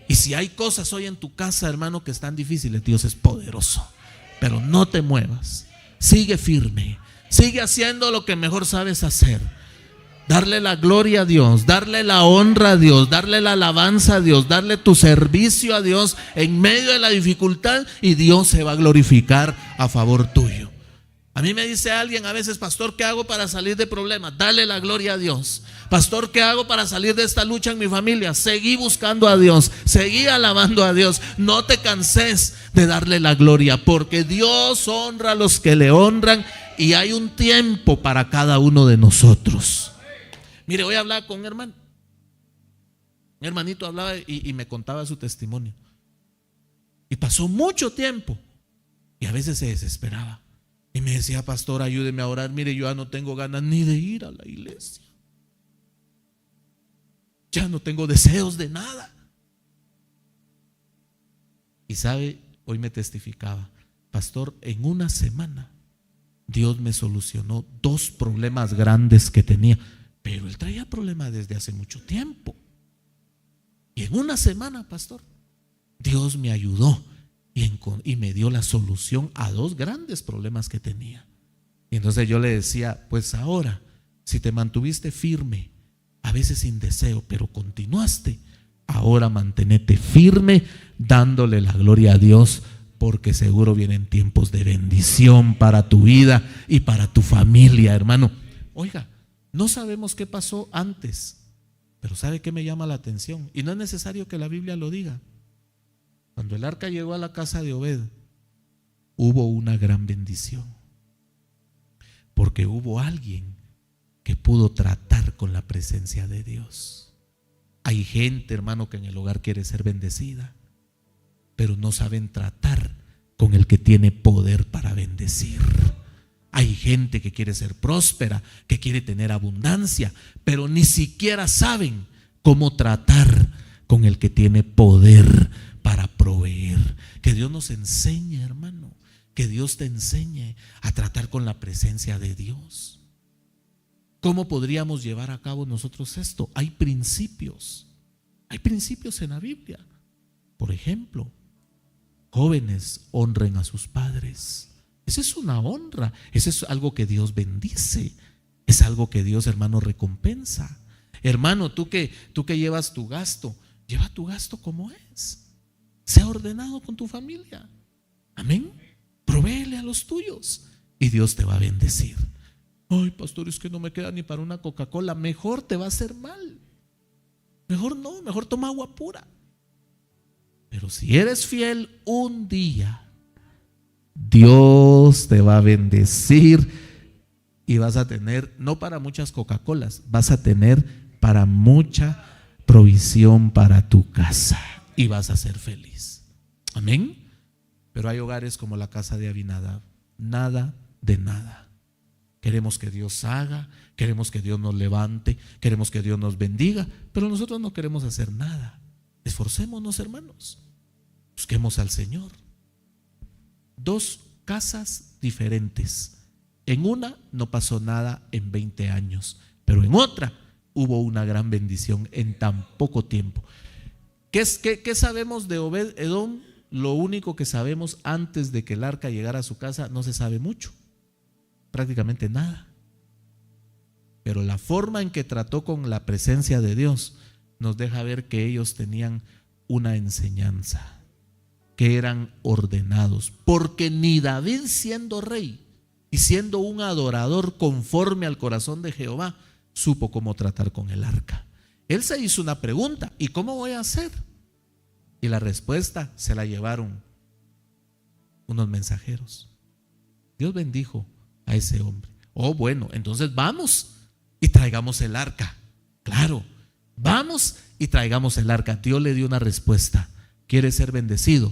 Y si hay cosas hoy en tu casa, hermano, que están difíciles, Dios es poderoso. Pero no te muevas, sigue firme, sigue haciendo lo que mejor sabes hacer. Darle la gloria a Dios, darle la honra a Dios, darle la alabanza a Dios, darle tu servicio a Dios en medio de la dificultad, y Dios se va a glorificar a favor tuyo. A mí me dice alguien a veces: pastor, ¿qué hago para salir de problemas? Dale la gloria a Dios. Pastor, ¿qué hago para salir de esta lucha en mi familia? Seguí buscando a Dios, seguí alabando a Dios. No te canses de darle la gloria, porque Dios honra a los que le honran, y hay un tiempo para cada uno de nosotros. Mire, hoy hablaba con un hermano. Mi hermanito hablaba y me contaba su testimonio. Y pasó mucho tiempo y a veces se desesperaba. Y me decía: pastor, ayúdeme a orar. Mire, yo ya no tengo ganas ni de ir a la iglesia. Ya no tengo deseos de nada. Y sabe, hoy me testificaba: pastor, en una semana Dios me solucionó 2 problemas grandes que tenía, pero él traía problemas desde hace mucho tiempo. Y en una semana, pastor, Dios me ayudó y me dio la solución a 2 grandes problemas que tenía. Y entonces yo le decía, pues ahora, si te mantuviste firme, a veces sin deseo, pero continuaste, ahora mantenete firme, dándole la gloria a Dios, porque seguro vienen tiempos de bendición para tu vida y para tu familia, hermano. Oiga, no sabemos qué pasó antes, pero ¿sabe qué me llama la atención? Y no es necesario que la Biblia lo diga. Cuando el arca llegó a la casa de Obed, hubo una gran bendición, porque hubo alguien que pudo tratar con la presencia de Dios. Hay gente, hermano, que en el hogar quiere ser bendecida, pero no saben tratar con el que tiene poder para bendecir. Hay gente que quiere ser próspera, que quiere tener abundancia, pero ni siquiera saben cómo tratar con el que tiene poder para proveer. Que Dios nos enseñe, hermano, que Dios te enseñe a tratar con la presencia de Dios. ¿Cómo podríamos llevar a cabo nosotros esto? Hay principios en la Biblia. Por ejemplo, jóvenes, honren a sus padres. Esa es una honra, eso es algo que Dios bendice, es algo que Dios, hermano, recompensa. Hermano, tú que llevas tu gasto, lleva tu gasto como es. Sea ordenado con tu familia. Amén. Provéele a los tuyos y Dios te va a bendecir. Ay, pastor, es que no me queda ni para una Coca-Cola. Mejor te va a hacer mal. Mejor no, mejor toma agua pura. Pero si eres fiel, un día Dios te va a bendecir y vas a tener, no para muchas Coca-Colas, vas a tener para mucha provisión para tu casa y vas a ser feliz. Amén. Pero hay hogares como la casa de Abinadab, nada de nada. Queremos que Dios haga, queremos que Dios nos levante, queremos que Dios nos bendiga, pero nosotros no queremos hacer nada. Esforcémonos, hermanos, busquemos al Señor. 2 casas diferentes. En una no pasó nada en 20 años, pero en otra hubo una gran bendición en tan poco tiempo. ¿Qué sabemos de Obed-Edom? Lo único que sabemos antes de que el arca llegara a su casa no se sabe mucho, prácticamente nada. Pero la forma en que trató con la presencia de Dios nos deja ver que ellos tenían una enseñanza, que eran ordenados, porque ni David, siendo rey y siendo un adorador conforme al corazón de Jehová, supo cómo tratar con el arca. Él se hizo una pregunta: ¿y cómo voy a hacer? Y la respuesta se la llevaron unos mensajeros. Dios bendijo a ese hombre. Oh, bueno, entonces vamos y traigamos el arca. Claro, vamos y traigamos el arca. Dios le dio una respuesta: ¿quieres ser bendecido?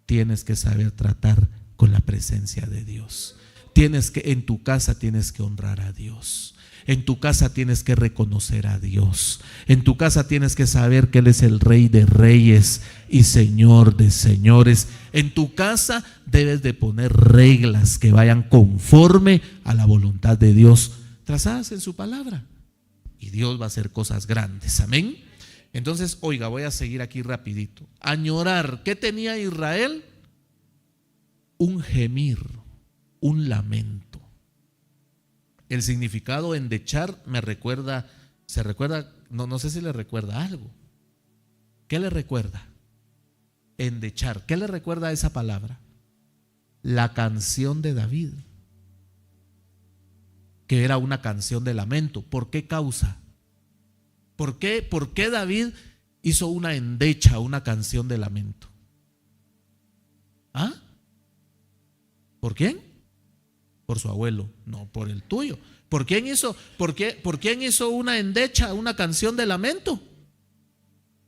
Tienes que saber tratar con la presencia de Dios. En tu casa tienes que honrar a Dios. En tu casa tienes que reconocer a Dios. En tu casa tienes que saber que Él es el Rey de reyes y Señor de señores. En tu casa debes de poner reglas que vayan conforme a la voluntad de Dios, trazadas en su palabra. Y Dios va a hacer cosas grandes. Amén. Entonces, oiga, voy a seguir aquí rapidito. Añorar. ¿Qué tenía Israel? Un gemir, un lamento. El significado endechar no sé si le recuerda algo. ¿Qué le recuerda? Endechar. ¿Qué le recuerda a esa palabra? La canción de David, que era una canción de lamento. ¿Por qué causa? ¿Por qué David hizo una endecha, una canción de lamento? ¿Ah? ¿Por quién? Por su abuelo, no por el tuyo. ¿Por quién hizo una endecha, una canción de lamento?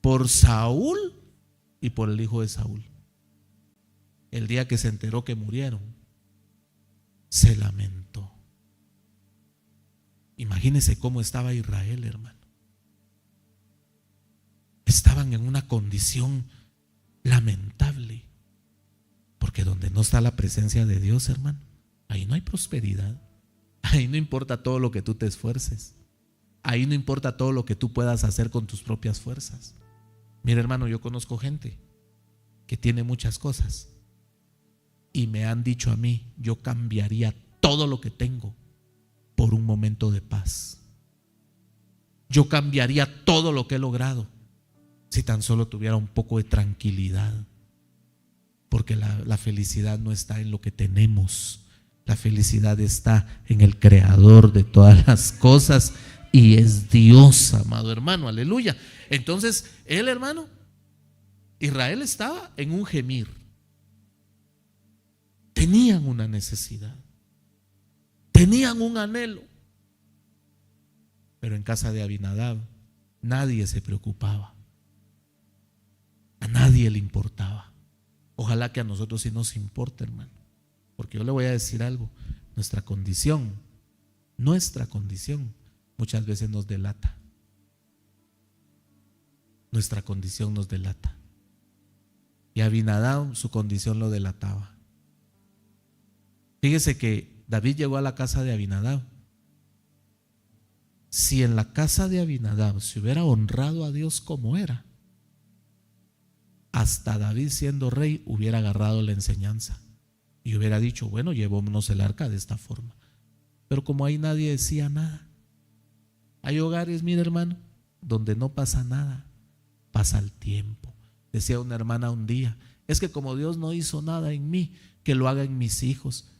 Por Saúl y por el hijo de Saúl. El día que se enteró que murieron, se lamentó. Imagínese cómo estaba Israel, hermano. Estaban en una condición lamentable. Porque donde no está la presencia de Dios, hermano, ahí no hay prosperidad. Ahí no importa todo lo que tú te esfuerces. Ahí no importa todo lo que tú puedas hacer con tus propias fuerzas. Mira, hermano, yo conozco gente que tiene muchas cosas y me han dicho a mí: yo cambiaría todo lo que tengo por un momento de paz. Yo cambiaría todo lo que he logrado si tan solo tuviera un poco de tranquilidad. Porque la felicidad no está en lo que tenemos. La felicidad está en el creador de todas las cosas, y es Dios, amado hermano, aleluya. Entonces, él, hermano, Israel estaba en un gemir. Tenían una necesidad, tenían un anhelo. Pero en casa de Abinadab nadie se preocupaba. A nadie le importaba. Ojalá que a nosotros sí nos importe, hermano. Porque yo le voy a decir algo: nuestra condición muchas veces nos delata. Nuestra condición nos delata. Y Abinadab, su condición lo delataba. Fíjese que David llegó a la casa de Abinadab. Si en la casa de Abinadab se hubiera honrado a Dios como era, hasta David, siendo rey, hubiera agarrado la enseñanza y hubiera dicho: bueno, llevémonos el arca de esta forma. Pero como ahí nadie decía nada. Hay hogares, mira, hermano, donde no pasa nada, pasa el tiempo. Decía una hermana un día: es que como Dios no hizo nada en mí, que lo haga en mis hijos.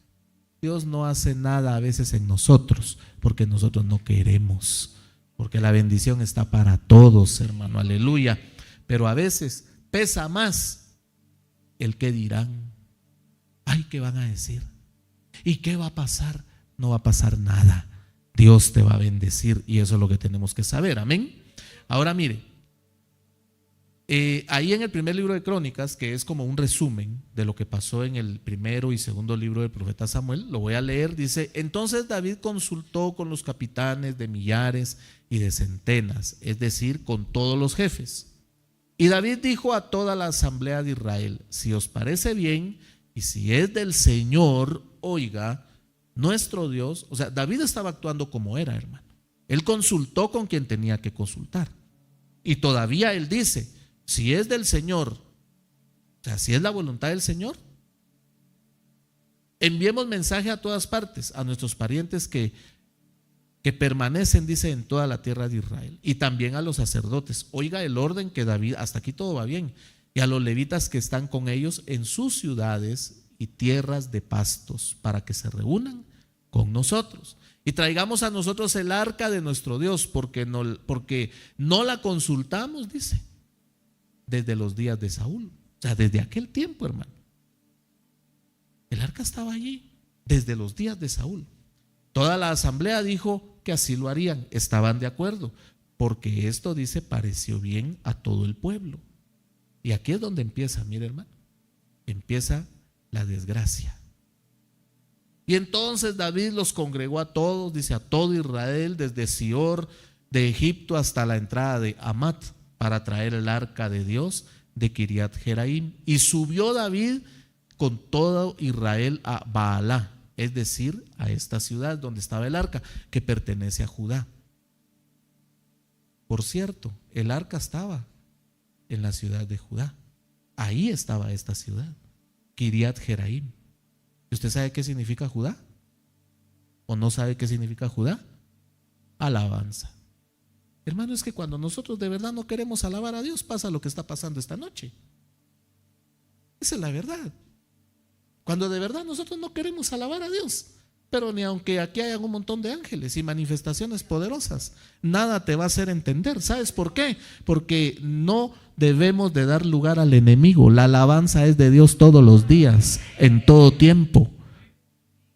Dios no hace nada a veces en nosotros porque nosotros no queremos, porque la bendición está para todos, hermano, aleluya. Pero a veces pesa más el qué dirán. Ay, ¿qué van a decir? ¿Y qué va a pasar? No va a pasar nada. Dios te va a bendecir, y eso es lo que tenemos que saber, amén. Ahora mire, ahí en el primer libro de Crónicas, que es como un resumen de lo que pasó en el primero y segundo libro del profeta Samuel, lo voy a leer. Dice: entonces David consultó con los capitanes de millares y de centenas, es decir, con todos los jefes. Y David dijo a toda la asamblea de Israel: si os parece bien y si es del Señor, oiga, nuestro Dios. O sea, David estaba actuando como era, hermano. Él consultó con quien tenía que consultar. Y todavía él dice: si es del Señor, o sea, si es la voluntad del Señor, enviemos mensaje a todas partes, a nuestros parientes que permanecen, dice, en toda la tierra de Israel, y también a los sacerdotes. Oiga el orden que David, hasta aquí todo va bien, y a los levitas que están con ellos en sus ciudades y tierras de pastos, para que se reúnan con nosotros y traigamos a nosotros el arca de nuestro Dios, porque no la consultamos, dice, desde los días de Saúl. O sea, desde aquel tiempo, hermano, el arca estaba allí desde los días de Saúl. Toda la asamblea dijo que así lo harían, estaban de acuerdo, porque esto, dice, pareció bien a todo el pueblo. Y aquí es donde empieza, mire, hermano, empieza la desgracia. Y entonces David los congregó a todos, dice, a todo Israel, desde Sior de Egipto hasta la entrada de Hamat, para traer el arca de Dios de Kiriat Jeraim. Y subió David con todo Israel a Baalá, es decir, a esta ciudad donde estaba el arca, que pertenece a Judá. Por cierto, el arca estaba en la ciudad de Judá. Ahí estaba esta ciudad, Kiriat Jeraim. ¿Usted sabe qué significa Judá? ¿O no sabe qué significa Judá? Alabanza. Hermano, es que cuando nosotros de verdad no queremos alabar a Dios, pasa lo que está pasando esta noche. Esa es la verdad. Cuando de verdad nosotros no queremos alabar a Dios, pero ni aunque aquí hayan un montón de ángeles y manifestaciones poderosas, nada te va a hacer entender. ¿Sabes por qué? Porque no debemos de dar lugar al enemigo. La alabanza es de Dios todos los días, en todo tiempo.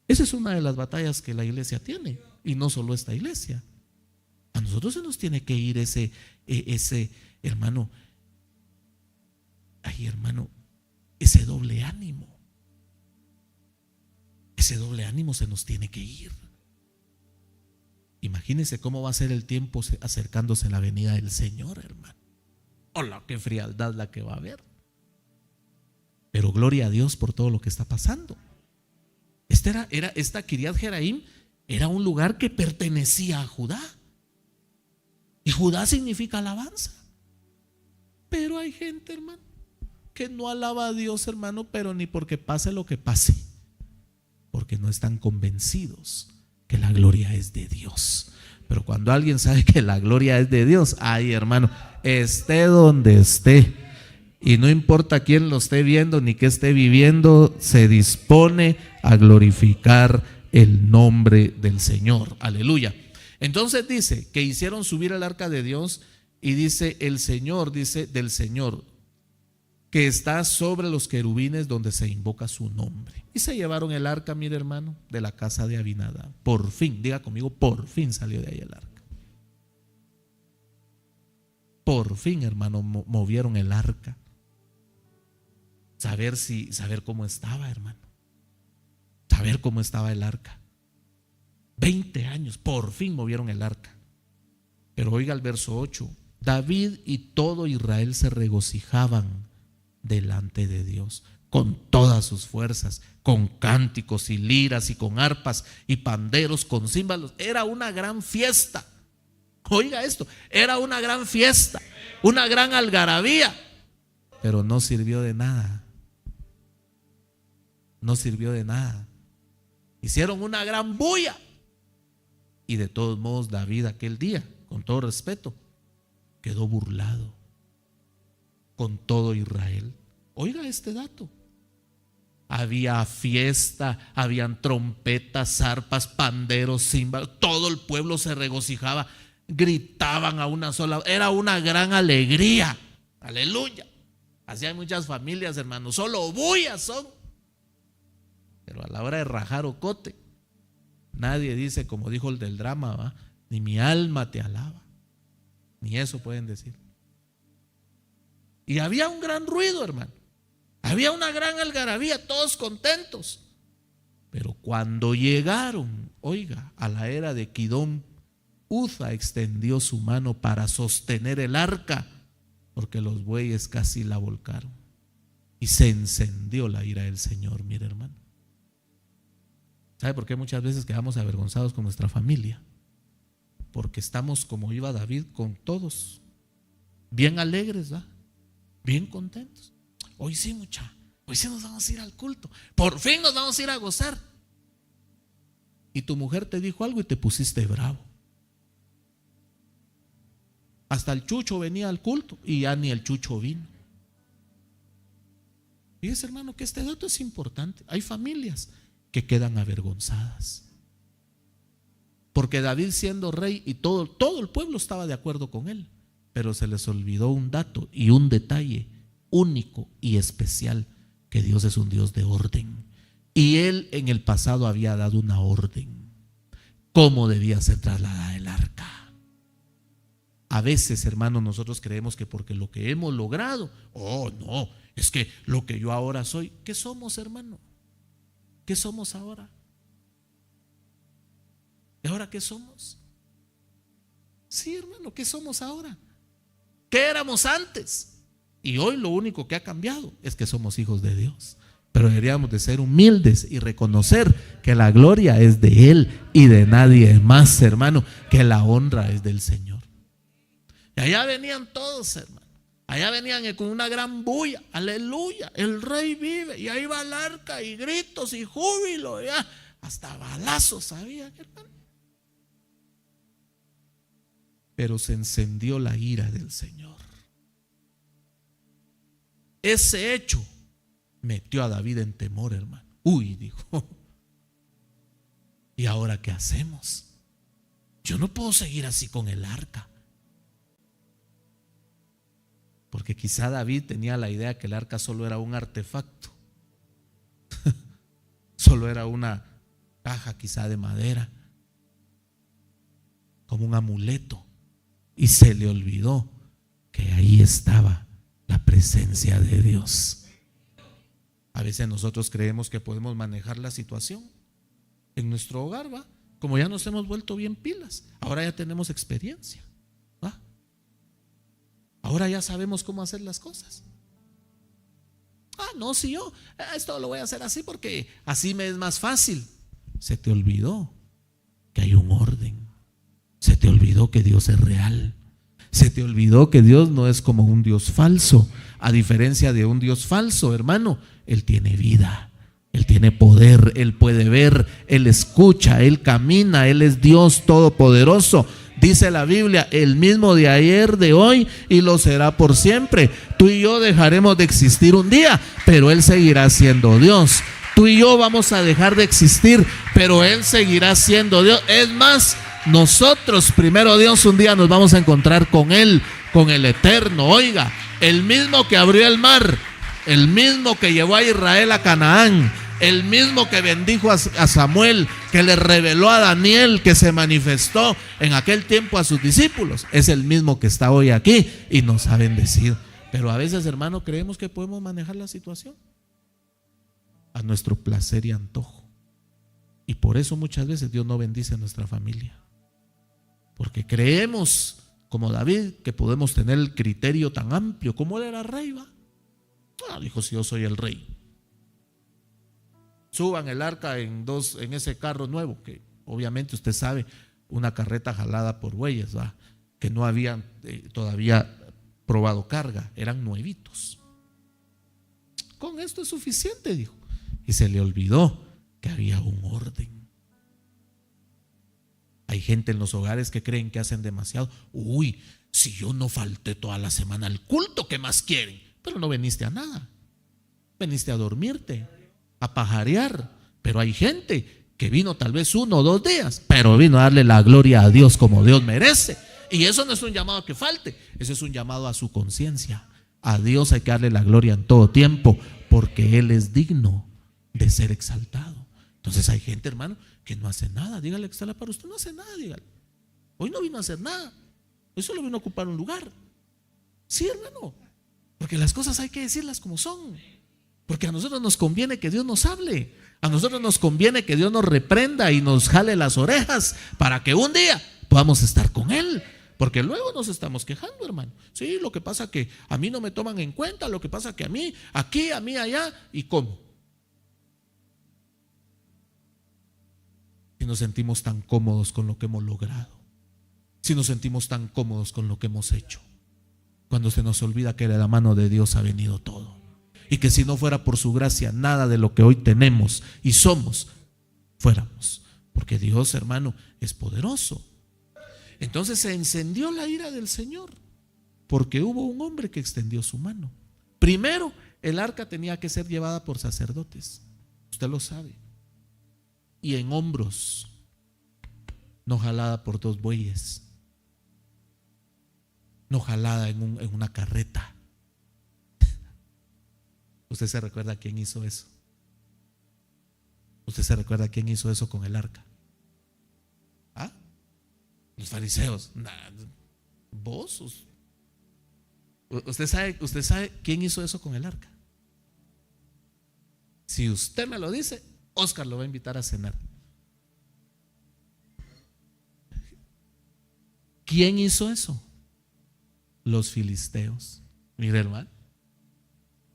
Esa es una de las batallas que la iglesia tiene, y no solo esta iglesia. A nosotros se nos tiene que ir ese hermano, ese doble ánimo. Ese doble ánimo se nos tiene que ir. Imagínense cómo va a ser el tiempo acercándose a la venida del Señor, hermano. Hola, qué frialdad la que va a haber. pero gloria a Dios por todo lo que está pasando. Esta Kiriat Jearim era un lugar que pertenecía a Judá. Y Judá significa alabanza. Pero hay gente, hermano, que no alaba a Dios, hermano, pero ni porque pase lo que pase, porque no están convencidos que la gloria es de Dios. Pero cuando alguien sabe que la gloria es de Dios, ay, hermano, esté donde esté, y no importa quién lo esté viendo ni qué esté viviendo, se dispone a glorificar el nombre del Señor. Aleluya. Entonces dice que hicieron subir el arca de Dios, y dice el Señor, dice del Señor, que está sobre los querubines donde se invoca su nombre. Y se llevaron el arca, mire hermano, de la casa de Abinadab. Por fin, diga conmigo, por fin salió de ahí el arca. Por fin, hermano, movieron el arca. Saber cómo estaba, hermano. Saber cómo estaba el arca. 20 años, por fin movieron el arca. Pero oiga el verso 8. David y todo Israel se regocijaban delante de Dios con todas sus fuerzas, con cánticos y liras y con arpas y panderos, con címbalos. Era una gran fiesta. Oiga esto, era una gran fiesta, una gran algarabía, pero no sirvió de nada. No sirvió de nada. Hicieron una gran bulla. Y de todos modos David aquel día, con todo respeto, quedó burlado con todo Israel. Oiga este dato. Había fiesta, habían trompetas, arpas, panderos, címbalos. Todo el pueblo se regocijaba, gritaban a una sola. Era una gran alegría. Aleluya. Así hay muchas familias, hermanos, solo bullas son. Pero a la hora de rajar ocote, nadie dice, como dijo el del drama, ¿va? Ni mi alma te alaba. Ni eso pueden decir. Y había un gran ruido, hermano. Había una gran algarabía, todos contentos. Pero cuando llegaron, oiga, a la era de Kidón, Uza extendió su mano para sostener el arca, porque los bueyes casi la volcaron. Y se encendió la ira del Señor, mire hermano. ¿Sabe por qué muchas veces quedamos avergonzados con nuestra familia? Porque estamos como iba David con todos, bien alegres, ¿va? Bien contentos. Hoy sí, hoy sí nos vamos a ir al culto. Por fin nos vamos a ir a gozar. Y tu mujer te dijo algo y te pusiste bravo. Hasta el chucho venía al culto y ya ni el chucho vino. Fíjese, hermano, que este dato es importante. Hay familias que quedan avergonzadas. Porque David, siendo rey, y todo el pueblo estaba de acuerdo con él, pero se les olvidó un dato y un detalle único y especial: que Dios es un Dios de orden. Y él en el pasado había dado una orden, cómo debía ser trasladada el arca. A veces, hermanos, nosotros creemos que porque lo que hemos logrado, oh no, es que lo que yo ahora soy. ¿Qué somos, hermano? ¿Qué somos ahora? ¿Y ahora qué somos? Sí, hermano, ¿qué somos ahora? ¿Qué éramos antes? Y hoy lo único que ha cambiado es que somos hijos de Dios. Pero deberíamos de ser humildes y reconocer que la gloria es de Él y de nadie más, hermano, que la honra es del Señor. Y allá venían todos, hermano. Allá venían con una gran bulla. Aleluya, el rey vive. Y ahí va el arca y gritos y júbilo. Ya, hasta balazos había, hermano. Pero se encendió la ira del Señor. Ese hecho metió a David en temor, hermano. Uy, dijo, ¿y ahora qué hacemos? Yo no puedo seguir así con el arca. Porque quizá David tenía la idea que el arca solo era un artefacto. Solo era una caja quizá de madera, como un amuleto. Y se le olvidó que ahí estaba la presencia de Dios. A veces nosotros creemos que podemos manejar la situación en nuestro hogar, ¿va? Como ya nos hemos vuelto bien pilas, ahora ya tenemos experiencia, ¿va? Ahora ya sabemos cómo hacer las cosas. No, si yo esto lo voy a hacer así porque así me es más fácil. Se te olvidó que hay un orden. Se te olvidó que Dios es real. Se te olvidó que Dios no es como un Dios falso. A diferencia de un Dios falso, hermano, Él tiene vida, Él tiene poder, Él puede ver, Él escucha, Él camina, Él es Dios todopoderoso. Dice la Biblia, el mismo de ayer, de hoy y lo será por siempre. Tú y yo dejaremos de existir un día, pero Él seguirá siendo Dios. Tú y yo vamos a dejar de existir, pero Él seguirá siendo Dios. Es más, nosotros, primero Dios, un día nos vamos a encontrar con Él, con el Eterno. Oiga, el mismo que abrió el mar, el mismo que llevó a Israel a Canaán, el mismo que bendijo a Samuel, que le reveló a Daniel, que se manifestó en aquel tiempo a sus discípulos, es el mismo que está hoy aquí y nos ha bendecido. Pero a veces, hermano, creemos que podemos manejar la situación a nuestro placer y antojo. Y por eso muchas veces Dios no bendice a nuestra familia, porque creemos, como David, que podemos tener el criterio tan amplio. Como él era rey, ¿va? Dijo, si yo soy el rey, suban el arca en ese carro nuevo, que obviamente usted sabe, una carreta jalada por bueyes, ¿va? Que no habían todavía probado carga, eran nuevitos. Con esto es suficiente, dijo. Y se le olvidó que había un orden. Hay gente en los hogares que creen que hacen demasiado. Uy, si yo no falté toda la semana al culto, ¿qué más quieren? Pero no viniste a nada. Viniste a dormirte, a pajarear. Pero hay gente que vino tal vez 1 o 2 días, pero vino a darle la gloria a Dios como Dios merece. Y eso no es un llamado a que falte, eso es un llamado a su conciencia. A Dios hay que darle la gloria en todo tiempo, porque Él es digno de ser exaltado. Entonces hay gente, hermano, que no hace nada. Dígale que está la para usted, no hace nada, dígale. Hoy no vino a hacer nada, hoy solo vino a ocupar un lugar. Sí, hermano, porque las cosas hay que decirlas como son. Porque a nosotros nos conviene que Dios nos hable, a nosotros nos conviene que Dios nos reprenda y nos jale las orejas para que un día podamos estar con Él. Porque luego nos estamos quejando, hermano. Sí, lo que pasa que a mí no me toman en cuenta, lo que pasa que a mí, aquí, a mí, allá. ¿Y cómo? Si nos sentimos tan cómodos con lo que hemos logrado, si nos sentimos tan cómodos con lo que hemos hecho, cuando se nos olvida que de la mano de Dios ha venido todo, y que si no fuera por su gracia, nada de lo que hoy tenemos y somos fuéramos, porque Dios, hermano, es poderoso. Entonces se encendió la ira del Señor, porque hubo un hombre que extendió su mano. Primero, el arca tenía que ser llevada por sacerdotes, usted lo sabe, y en hombros, no jalada por 2 bueyes, no jalada en una carreta. ¿Usted se recuerda quién hizo eso? ¿Usted se recuerda quién hizo eso con el arca? ¿Ah? Los fariseos. ¿Vos? ¿Usted sabe quién hizo eso con el arca? Si usted me lo dice, Oscar lo va a invitar a cenar. ¿Quién hizo eso? Los filisteos. Mire, hermano,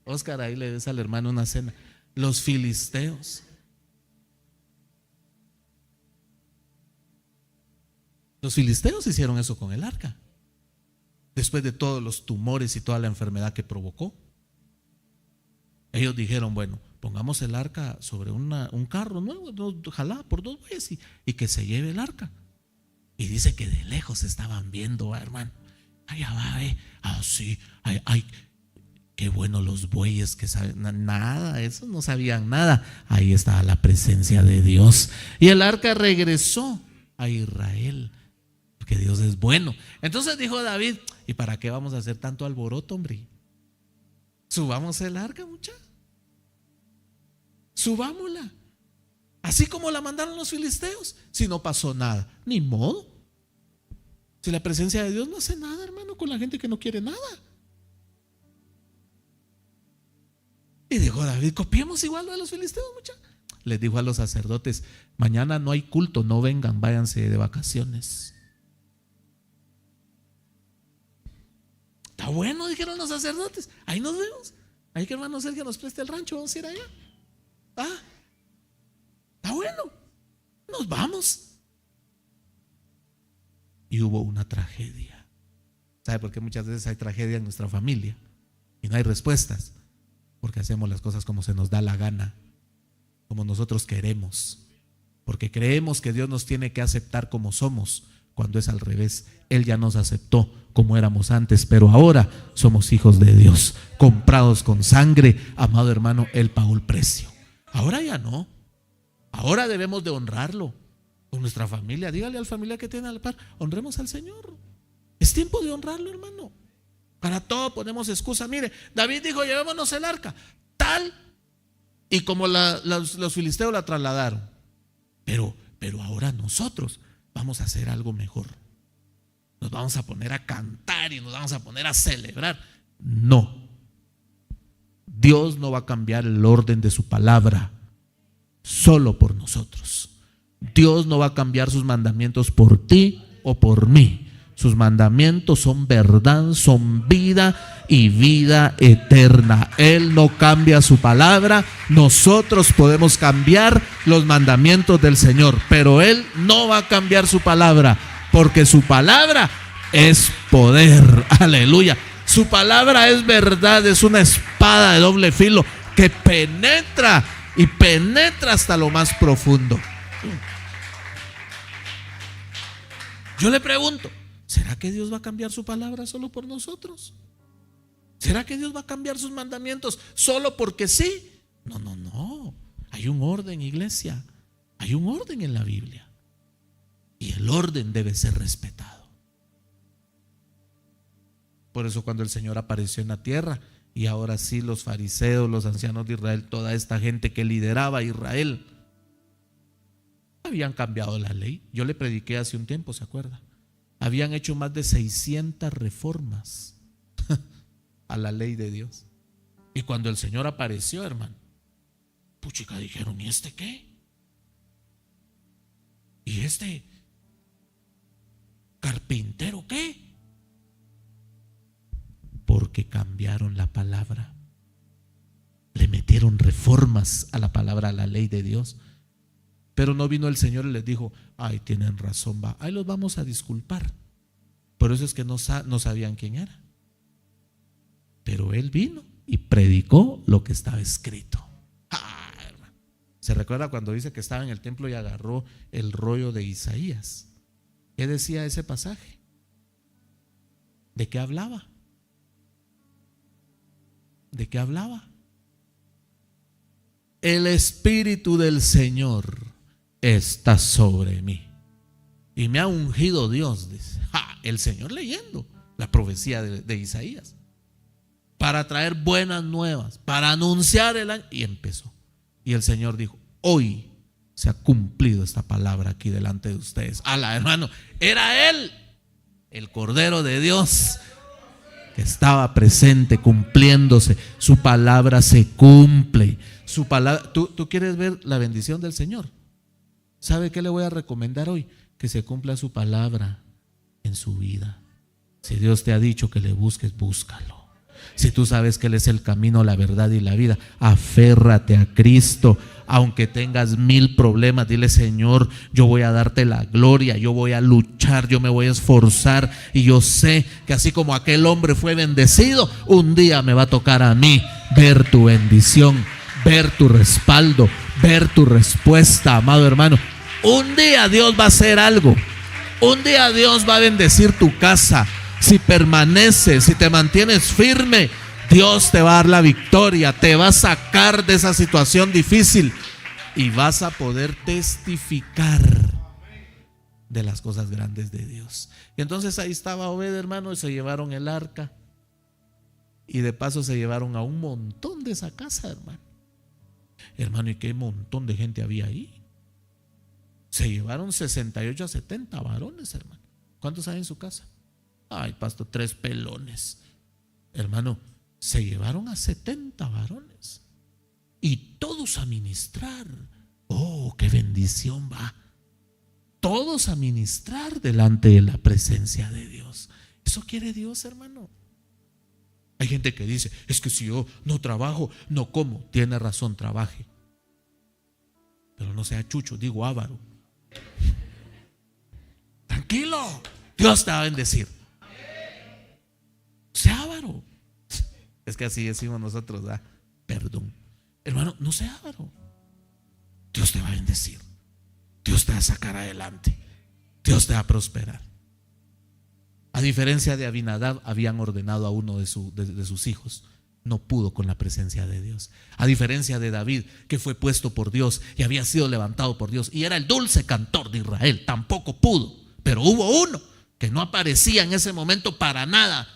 Oscar ahí le des al hermano una cena. Los filisteos. Los filisteos hicieron eso con el arca, después de todos los tumores y toda la enfermedad que provocó. Ellos dijeron, bueno, pongamos el arca sobre un carro nuevo, jalada por 2 bueyes y que se lleve el arca. Y dice que de lejos estaban viendo, hermano. Allá va, sí, ay, qué bueno los bueyes que saben nada, esos no sabían nada. Ahí estaba la presencia de Dios. Y el arca regresó a Israel, porque Dios es bueno. Entonces dijo David, ¿y para qué vamos a hacer tanto alboroto, hombre? Subamos el arca, muchachos. Subámosla. Así como la mandaron los filisteos. Si no pasó nada, ni modo. Si la presencia de Dios no hace nada, hermano, con la gente que no quiere nada. Y dijo David, copiemos igual lo de los filisteos, muchachos. Les dijo a los sacerdotes, mañana no hay culto, no vengan, váyanse de vacaciones. Está bueno, dijeron los sacerdotes, ahí nos vemos. Hay que hermano Sergio nos preste el rancho, vamos a ir allá. Está bueno, nos vamos. Y hubo una tragedia. ¿Sabe por qué muchas veces hay tragedia en nuestra familia y no hay respuestas? Porque hacemos las cosas como se nos da la gana, como nosotros queremos, porque creemos que Dios nos tiene que aceptar como somos, cuando es al revés. Él ya nos aceptó como éramos antes, pero ahora somos hijos de Dios, comprados con sangre. Amado hermano, Él pagó el precio. Ahora ya no. Ahora debemos de honrarlo con nuestra familia. Dígale al familiar que tiene al par, honremos al Señor. Es tiempo de honrarlo, hermano. Para todo ponemos excusa. Mire, David dijo, llevémonos el arca, tal y como los filisteos la trasladaron. Pero ahora nosotros vamos a hacer algo mejor. Nos vamos a poner a cantar y nos vamos a poner a celebrar. No. Dios no va a cambiar el orden de su palabra solo por nosotros. Dios no va a cambiar sus mandamientos por ti o por mí. Sus mandamientos son verdad, son vida y vida eterna. Él no cambia su palabra. Nosotros podemos cambiar los mandamientos del Señor, pero Él no va a cambiar su palabra, porque su palabra es poder. Aleluya. Su palabra es verdad, es una espada de doble filo que penetra y penetra hasta lo más profundo. Yo le pregunto, ¿será que Dios va a cambiar su palabra solo por nosotros? ¿Será que Dios va a cambiar sus mandamientos solo porque sí? No. Hay un orden, iglesia. Hay un orden en la Biblia. Y el orden debe ser respetado. Por eso cuando el Señor apareció en la tierra, y ahora sí los fariseos, los ancianos de Israel, toda esta gente que lideraba a Israel, habían cambiado la ley. Yo le prediqué hace un tiempo, ¿se acuerda? Habían hecho más de 600 reformas a la ley de Dios. Y cuando el Señor apareció, hermano, puchica, dijeron, ¿y este qué? ¿Y este carpintero qué? Porque cambiaron la palabra. Le metieron reformas a la palabra, a la ley de Dios. Pero no vino el Señor y les dijo, ay, tienen razón, va, ahí los vamos a disculpar. Por eso es que no sabían quién era. Pero Él vino y predicó lo que estaba escrito. ¿Se recuerda cuando dice que estaba en el templo y agarró el rollo de Isaías? ¿Qué decía ese pasaje? ¿De qué hablaba? ¿De qué hablaba? El Espíritu del Señor está sobre mí y me ha ungido Dios, dice. El Señor leyendo la profecía de Isaías, para traer buenas nuevas, para anunciar el año. Y empezó. Y el Señor dijo, hoy se ha cumplido esta palabra aquí delante de ustedes. Ala, hermano, era Él, el Cordero de Dios, que estaba presente, cumpliéndose. Su palabra se cumple. Su palabra. ¿Tú quieres ver la bendición del Señor? ¿Sabe qué le voy a recomendar hoy? Que se cumpla su palabra en su vida. Si Dios te ha dicho que le busques, búscalo. Si tú sabes que Él es el camino, la verdad y la vida, aférrate a Cristo. Aunque tengas 1000 problemas, dile, Señor, yo voy a darte la gloria, yo voy a luchar, yo me voy a esforzar. Y yo sé que así como aquel hombre fue bendecido, un día me va a tocar a mí ver tu bendición, ver tu respaldo, ver tu respuesta, amado hermano. Un día Dios va a hacer algo. Un día Dios va a bendecir tu casa. Si permaneces, si te mantienes firme, Dios te va a dar la victoria, te va a sacar de esa situación difícil y vas a poder testificar de las cosas grandes de Dios. Y entonces ahí estaba Obed, hermano, y se llevaron el arca. Y de paso se llevaron a un montón de esa casa, hermano. Hermano, ¿y qué montón de gente había ahí? Se llevaron 68 a 70 varones, hermano. ¿Cuántos hay en su casa? Ay, pastor, 3 pelones. Hermano, se llevaron a 70 varones y todos a ministrar. Oh, qué bendición, va. Todos a ministrar delante de la presencia de Dios. Eso quiere Dios, hermano. Hay gente que dice, es que si yo no trabajo, no como. Tiene razón, trabaje, pero no sea chucho, digo avaro. Tranquilo, Dios te va a bendecir. Sea avaro. Es que así decimos nosotros, ¿verdad? Perdón. Hermano, no sea avaro. Dios te va a bendecir. Dios te va a sacar adelante. Dios te va a prosperar. A diferencia de Abinadab, habían ordenado a uno de sus hijos. No pudo con la presencia de Dios. A diferencia de David, que fue puesto por Dios y había sido levantado por Dios y era el dulce cantor de Israel, tampoco pudo. Pero hubo uno que no aparecía en ese momento para nada.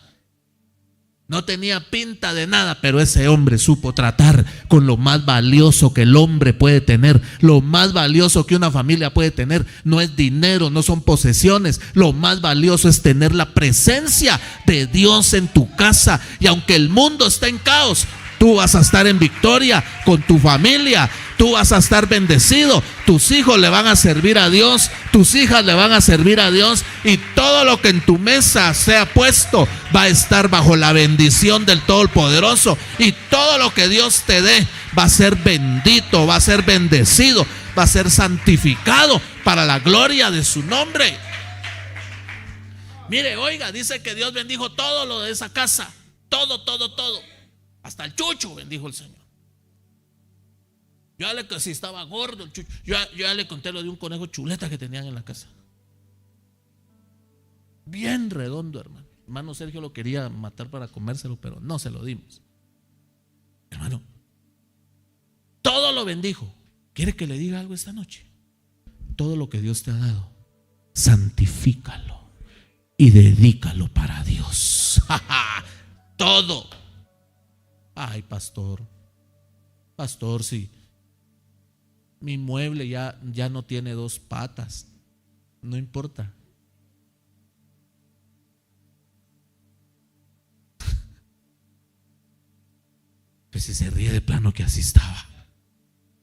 No tenía pinta de nada, pero ese hombre supo tratar con lo más valioso que el hombre puede tener. Lo más valioso que una familia puede tener no es dinero, no son posesiones. Lo más valioso es tener la presencia de Dios en tu casa. Y aunque el mundo está en caos, tú vas a estar en victoria con tu familia. Tú vas a estar bendecido. Tus hijos le van a servir a Dios. Tus hijas le van a servir a Dios. Y todo lo que en tu mesa sea puesto va a estar bajo la bendición del Todopoderoso. Y todo lo que Dios te dé va a ser bendito, va a ser bendecido, va a ser santificado para la gloria de su nombre. Mire, oiga, dice que Dios bendijo todo lo de esa casa. Todo. Hasta el chucho bendijo el Señor. Yo ya le, si estaba gordo el chucho, yo ya le conté lo de un conejo chuleta que tenían en la casa. Bien redondo, hermano. Hermano Sergio lo quería matar para comérselo, pero no se lo dimos. Hermano, todo lo bendijo. ¿Quiere que le diga algo esta noche? Todo lo que Dios te ha dado, santifícalo y dedícalo para Dios. Todo. Ay, pastor, sí. Mi mueble ya no tiene 2 patas. No importa. Pues si se ríe de plano que así estaba.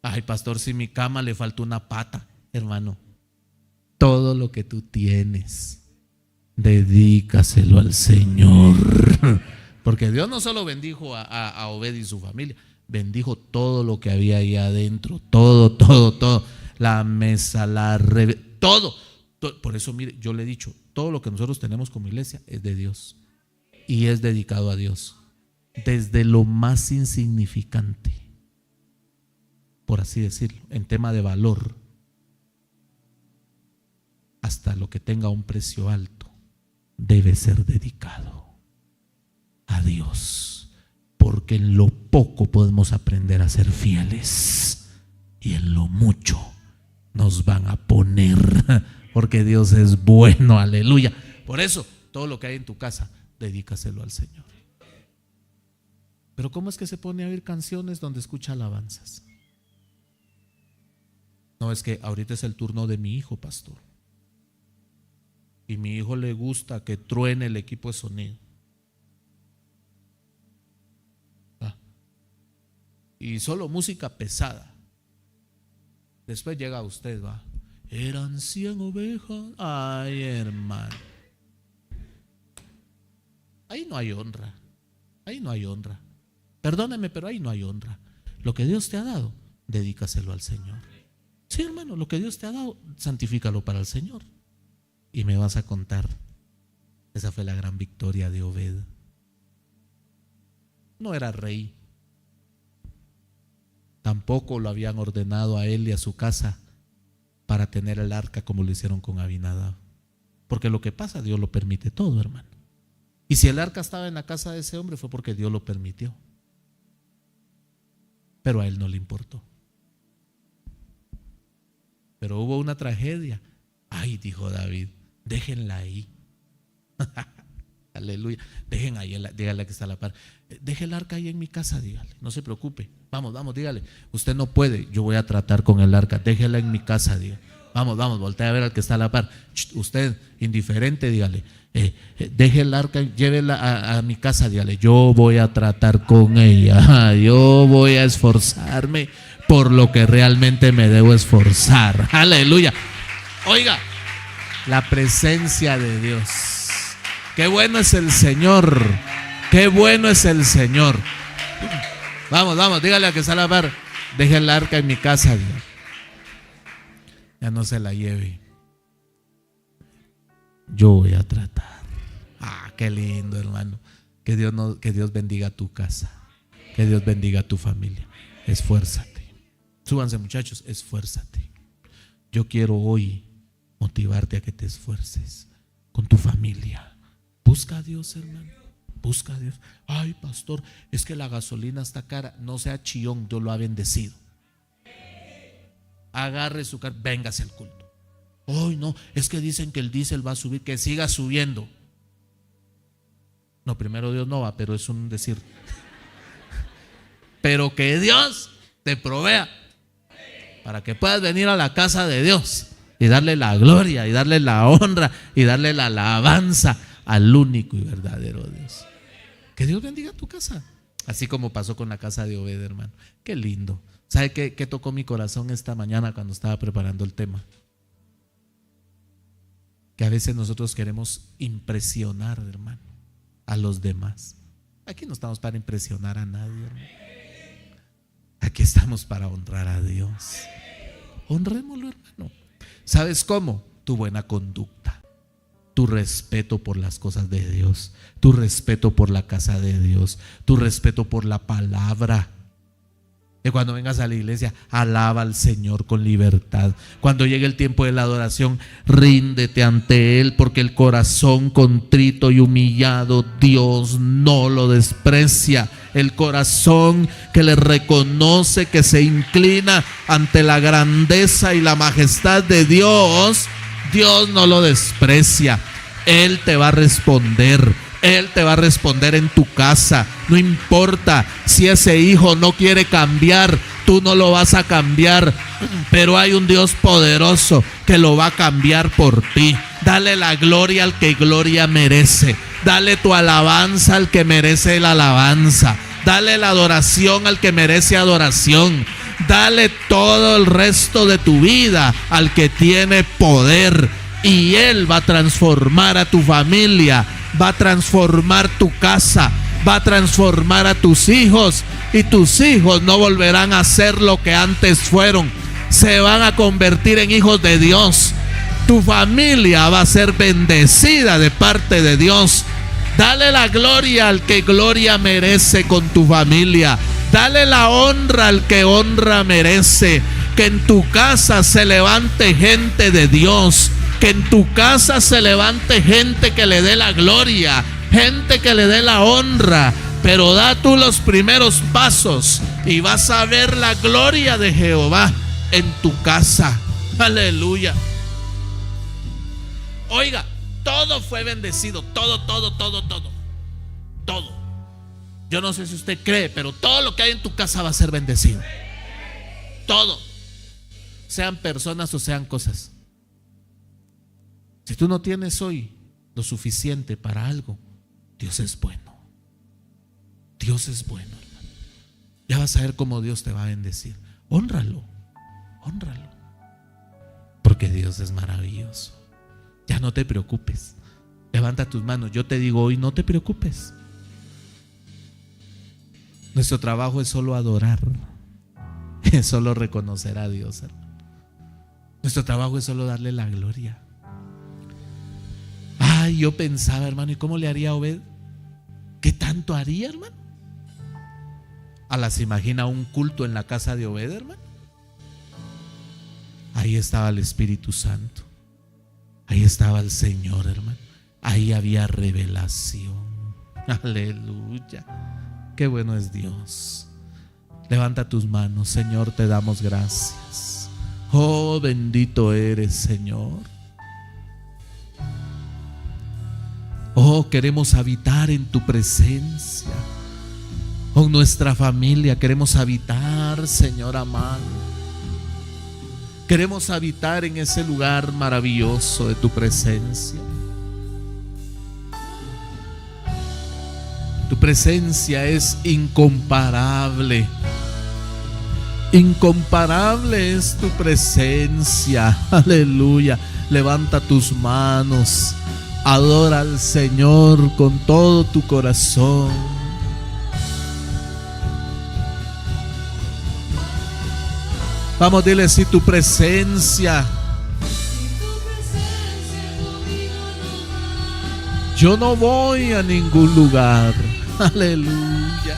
Ay, pastor, si mi cama le faltó una pata. Hermano, todo lo que tú tienes, dedícaselo al Señor. Porque Dios no solo bendijo a Obed y su familia, bendijo todo lo que había ahí adentro. Todo. La mesa, todo. Por eso, mire, yo le he dicho, todo lo que nosotros tenemos como iglesia es de Dios y es dedicado a Dios. Desde lo más insignificante, por así decirlo, en tema de valor, hasta lo que tenga un precio alto, debe ser dedicado a Dios. Porque en lo poco podemos aprender a ser fieles y en lo mucho nos van a poner, porque Dios es bueno, aleluya. Por eso, todo lo que hay en tu casa, dedícaselo al Señor. Pero ¿cómo es que se pone a oír canciones donde escucha alabanzas? No, es que ahorita es el turno de mi hijo, pastor. Y mi hijo le gusta que truene el equipo de sonido. Y solo música pesada. Después llega usted, va. Eran 100 ovejas. Ay, hermano. Ahí no hay honra. Perdóneme, pero ahí no hay honra. Lo que Dios te ha dado, dedícaselo al Señor. Sí, hermano, lo que Dios te ha dado, santifícalo para el Señor. Y me vas a contar. Esa fue la gran victoria de Obed. No era rey. Tampoco lo habían ordenado a él y a su casa para tener el arca como lo hicieron con Abinadab. Porque lo que pasa, Dios lo permite todo, hermano. Y si el arca estaba en la casa de ese hombre fue porque Dios lo permitió. Pero a él no le importó. Pero hubo una tragedia. Ay, dijo David, déjenla ahí. Aleluya. Dejen ahí, dígale que está a la par. Deje el arca ahí en mi casa, dígale. No se preocupe. Vamos, dígale. Usted no puede, yo voy a tratar con el arca. Déjela en mi casa, dígale. Vamos, voltea a ver al que está a la par. Usted, indiferente, dígale. Deje el arca, llévela a mi casa, dígale. Yo voy a tratar con ella. Yo voy a esforzarme por lo que realmente me debo esforzar. Aleluya. Oiga, la presencia de Dios. Qué bueno es el Señor. Qué bueno es el Señor. Vamos, vamos, dígale a que está a la par. Deje el arca en mi casa, Dios. Ya no se la lleve. Yo voy a tratar. Qué lindo, hermano. Que Dios bendiga tu casa. Que Dios bendiga tu familia. Esfuérzate. Súbanse, muchachos, esfuérzate. Yo quiero hoy motivarte a que te esfuerces con tu familia. Busca a Dios, hermano. Busca a Dios. Ay, pastor, es que la gasolina está cara. No sea chillón, Dios lo ha bendecido. Agarre su carro, véngase al culto. Ay, no, es que dicen que el diésel va a subir. Que siga subiendo. No, primero Dios no va, pero es un decir. Pero que Dios te provea para que puedas venir a la casa de Dios y darle la gloria y darle la honra y darle la alabanza al único y verdadero Dios. Que Dios bendiga tu casa, así como pasó con la casa de Obed, hermano. Qué lindo. ¿Sabe qué tocó mi corazón esta mañana cuando estaba preparando el tema? Que a veces nosotros queremos impresionar, hermano, a los demás. Aquí no estamos para impresionar a nadie, hermano. Aquí estamos para honrar a Dios. Honrémoslo, hermano. ¿Sabes cómo? Tu buena conducta, tu respeto por las cosas de Dios, tu respeto por la casa de Dios, tu respeto por la palabra. Que cuando vengas a la iglesia, alaba al Señor con libertad. Cuando llegue el tiempo de la adoración, ríndete ante Él, porque el corazón contrito y humillado Dios no lo desprecia. El corazón que le reconoce, que se inclina ante la grandeza y la majestad de Dios, Dios no lo desprecia. Él te va a responder. Él te va a responder en tu casa. No importa si ese hijo no quiere cambiar, tú no lo vas a cambiar, pero hay un Dios poderoso que lo va a cambiar por ti. Dale la gloria al que gloria merece. Dale tu alabanza al que merece la alabanza. Dale la adoración al que merece adoración. Dale todo el resto de tu vida al que tiene poder. Y Él va a transformar a tu familia, va a transformar tu casa, va a transformar a tus hijos. Y tus hijos no volverán a ser lo que antes fueron. Se van a convertir en hijos de Dios. Tu familia va a ser bendecida de parte de Dios. Dale la gloria al que gloria merece con tu familia. Dale la honra al que honra merece. Que en tu casa se levante gente de Dios. Que en tu casa se levante gente que le dé la gloria, gente que le dé la honra. Pero da tú los primeros pasos y vas a ver la gloria de Jehová en tu casa. Aleluya. Oiga, todo fue bendecido, todo. Yo no sé si usted cree, pero todo lo que hay en tu casa va a ser bendecido. Todo. Sean personas o sean cosas. Si tú no tienes hoy lo suficiente para algo, Dios es bueno. Dios es bueno, hermano. Ya vas a ver cómo Dios te va a bendecir. Hónralo, hónralo. Porque Dios es maravilloso. Ya no te preocupes. Levanta tus manos. Yo te digo hoy, no te preocupes. Nuestro trabajo es solo adorar. Es solo reconocer a Dios, hermano. Nuestro trabajo es solo darle la gloria. Ay, yo pensaba, hermano, ¿y cómo le haría a Obed? ¿Qué tanto haría, hermano? ¿Se imagina un culto en la casa de Obed, hermano? Ahí estaba el Espíritu Santo. Ahí estaba el Señor, hermano. Ahí había revelación. Aleluya. Qué bueno es Dios. Levanta tus manos. Señor, te damos gracias. Oh, bendito eres, Señor. Oh, queremos habitar en tu presencia. Con nuestra familia queremos habitar, Señor amado. Queremos habitar en ese lugar maravilloso de tu presencia. Tu presencia es incomparable. Incomparable es tu presencia. Aleluya. Levanta tus manos. Adora al Señor con todo tu corazón. Vamos, dile: si tu presencia, yo no voy a ningún lugar. Aleluya.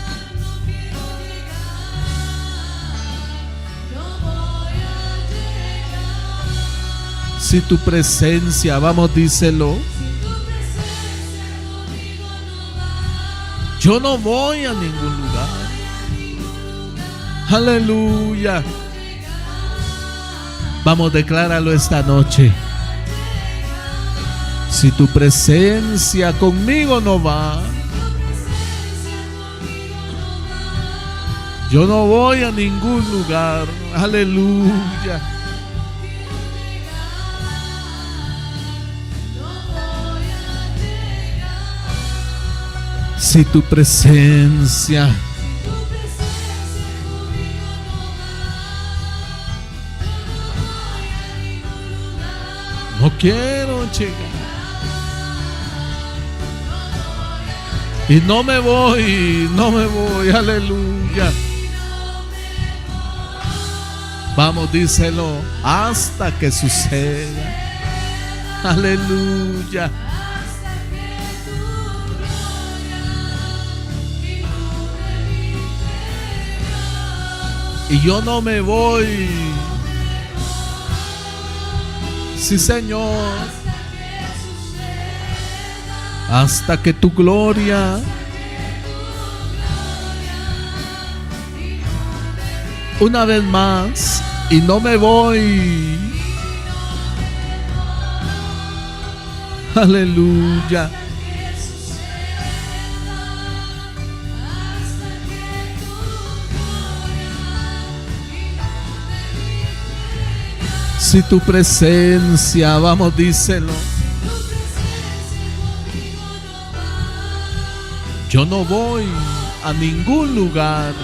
Si tu presencia, vamos, díselo. Yo no voy a ningún lugar. Aleluya. Vamos, decláralo esta noche. Si tu presencia conmigo no va, yo no voy a ningún lugar. Aleluya. Si tu presencia, no quiero llegar y no me voy, aleluya. Vamos, díselo, hasta que suceda. Aleluya. Y yo no me voy. Sí, Señor. Hasta que tu gloria una vez más. Y no me voy. Aleluya. Si tu presencia, vamos, díselo. Yo no voy a ningún lugar.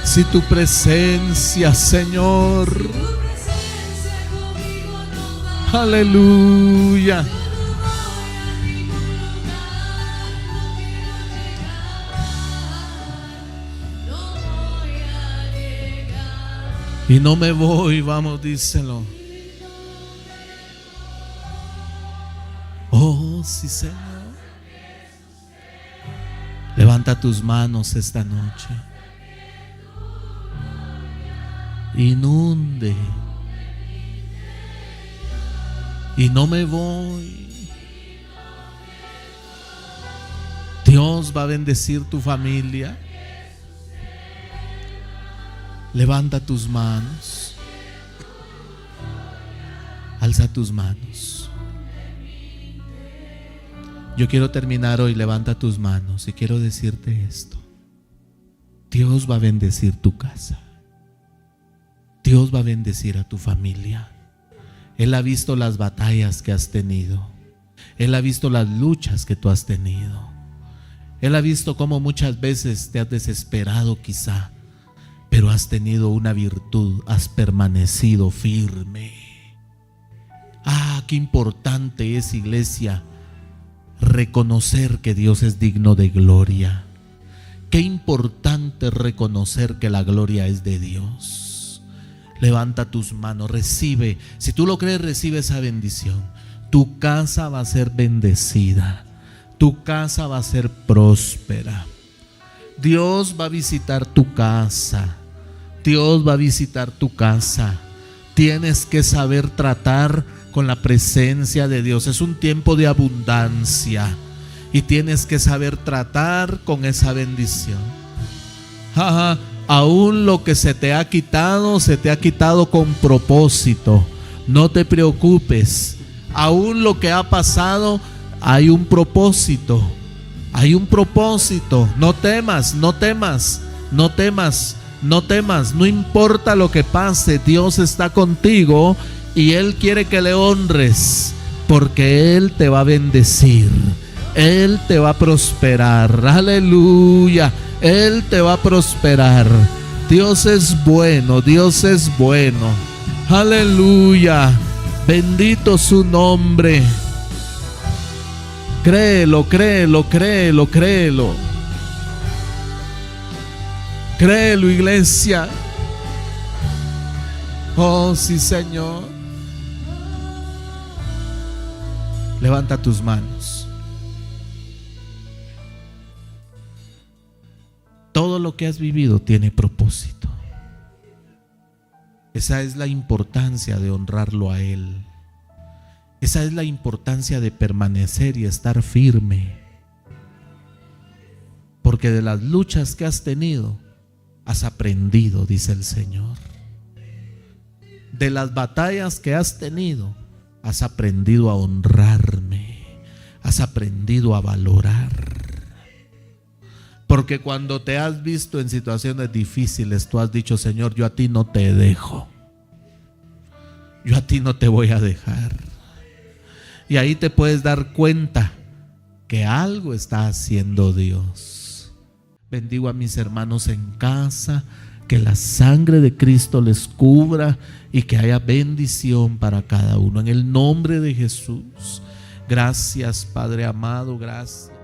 Si tu presencia, Señor. Aleluya. Y no me voy, vamos, díselo. Oh, sí, Señor. Levanta tus manos esta noche. Inunde. Y no me voy. Dios va a bendecir tu familia. Levanta tus manos. Alza tus manos. Yo quiero terminar hoy. Levanta tus manos y quiero decirte esto. Dios va a bendecir tu casa. Dios va a bendecir a tu familia. Él ha visto las batallas que has tenido. Él ha visto las luchas que tú has tenido. Él ha visto cómo muchas veces te has desesperado quizá, pero has tenido una virtud, has permanecido firme. Ah, qué importante es, iglesia, reconocer que Dios es digno de gloria. Qué importante reconocer que la gloria es de Dios. Levanta tus manos, recibe. Si tú lo crees, recibe esa bendición. Tu casa va a ser bendecida. Tu casa va a ser próspera. Dios va a visitar tu casa. Dios va a visitar tu casa. Tienes que saber tratar con la presencia de Dios. Es un tiempo de abundancia y tienes que saber tratar con esa bendición. Aún lo que se te ha quitado con propósito. No te preocupes. Aún lo que ha pasado, hay un propósito. Hay un propósito. No temas, no temas, no temas, no temas. No importa lo que pase, Dios está contigo y Él quiere que le honres, porque Él te va a bendecir. Él te va a prosperar. Aleluya. Él te va a prosperar. Dios es bueno, Dios es bueno. Aleluya. Bendito su nombre. Créelo, créelo, créelo, créelo. Créelo, iglesia. Oh, sí, Señor. Levanta tus manos. Todo lo que has vivido tiene propósito. Esa es la importancia de honrarlo a Él. Esa es la importancia de permanecer y estar firme. Porque de las luchas que has tenido, has aprendido, dice el Señor. De las batallas que has tenido, has aprendido a honrarme. Has aprendido a valorar. Porque cuando te has visto en situaciones difíciles, tú has dicho: Señor, yo a ti no te dejo. Yo a ti no te voy a dejar. Y ahí te puedes dar cuenta que algo está haciendo Dios. Bendigo a mis hermanos en casa, que la sangre de Cristo les cubra y que haya bendición para cada uno. En el nombre de Jesús. Gracias, Padre amado, gracias.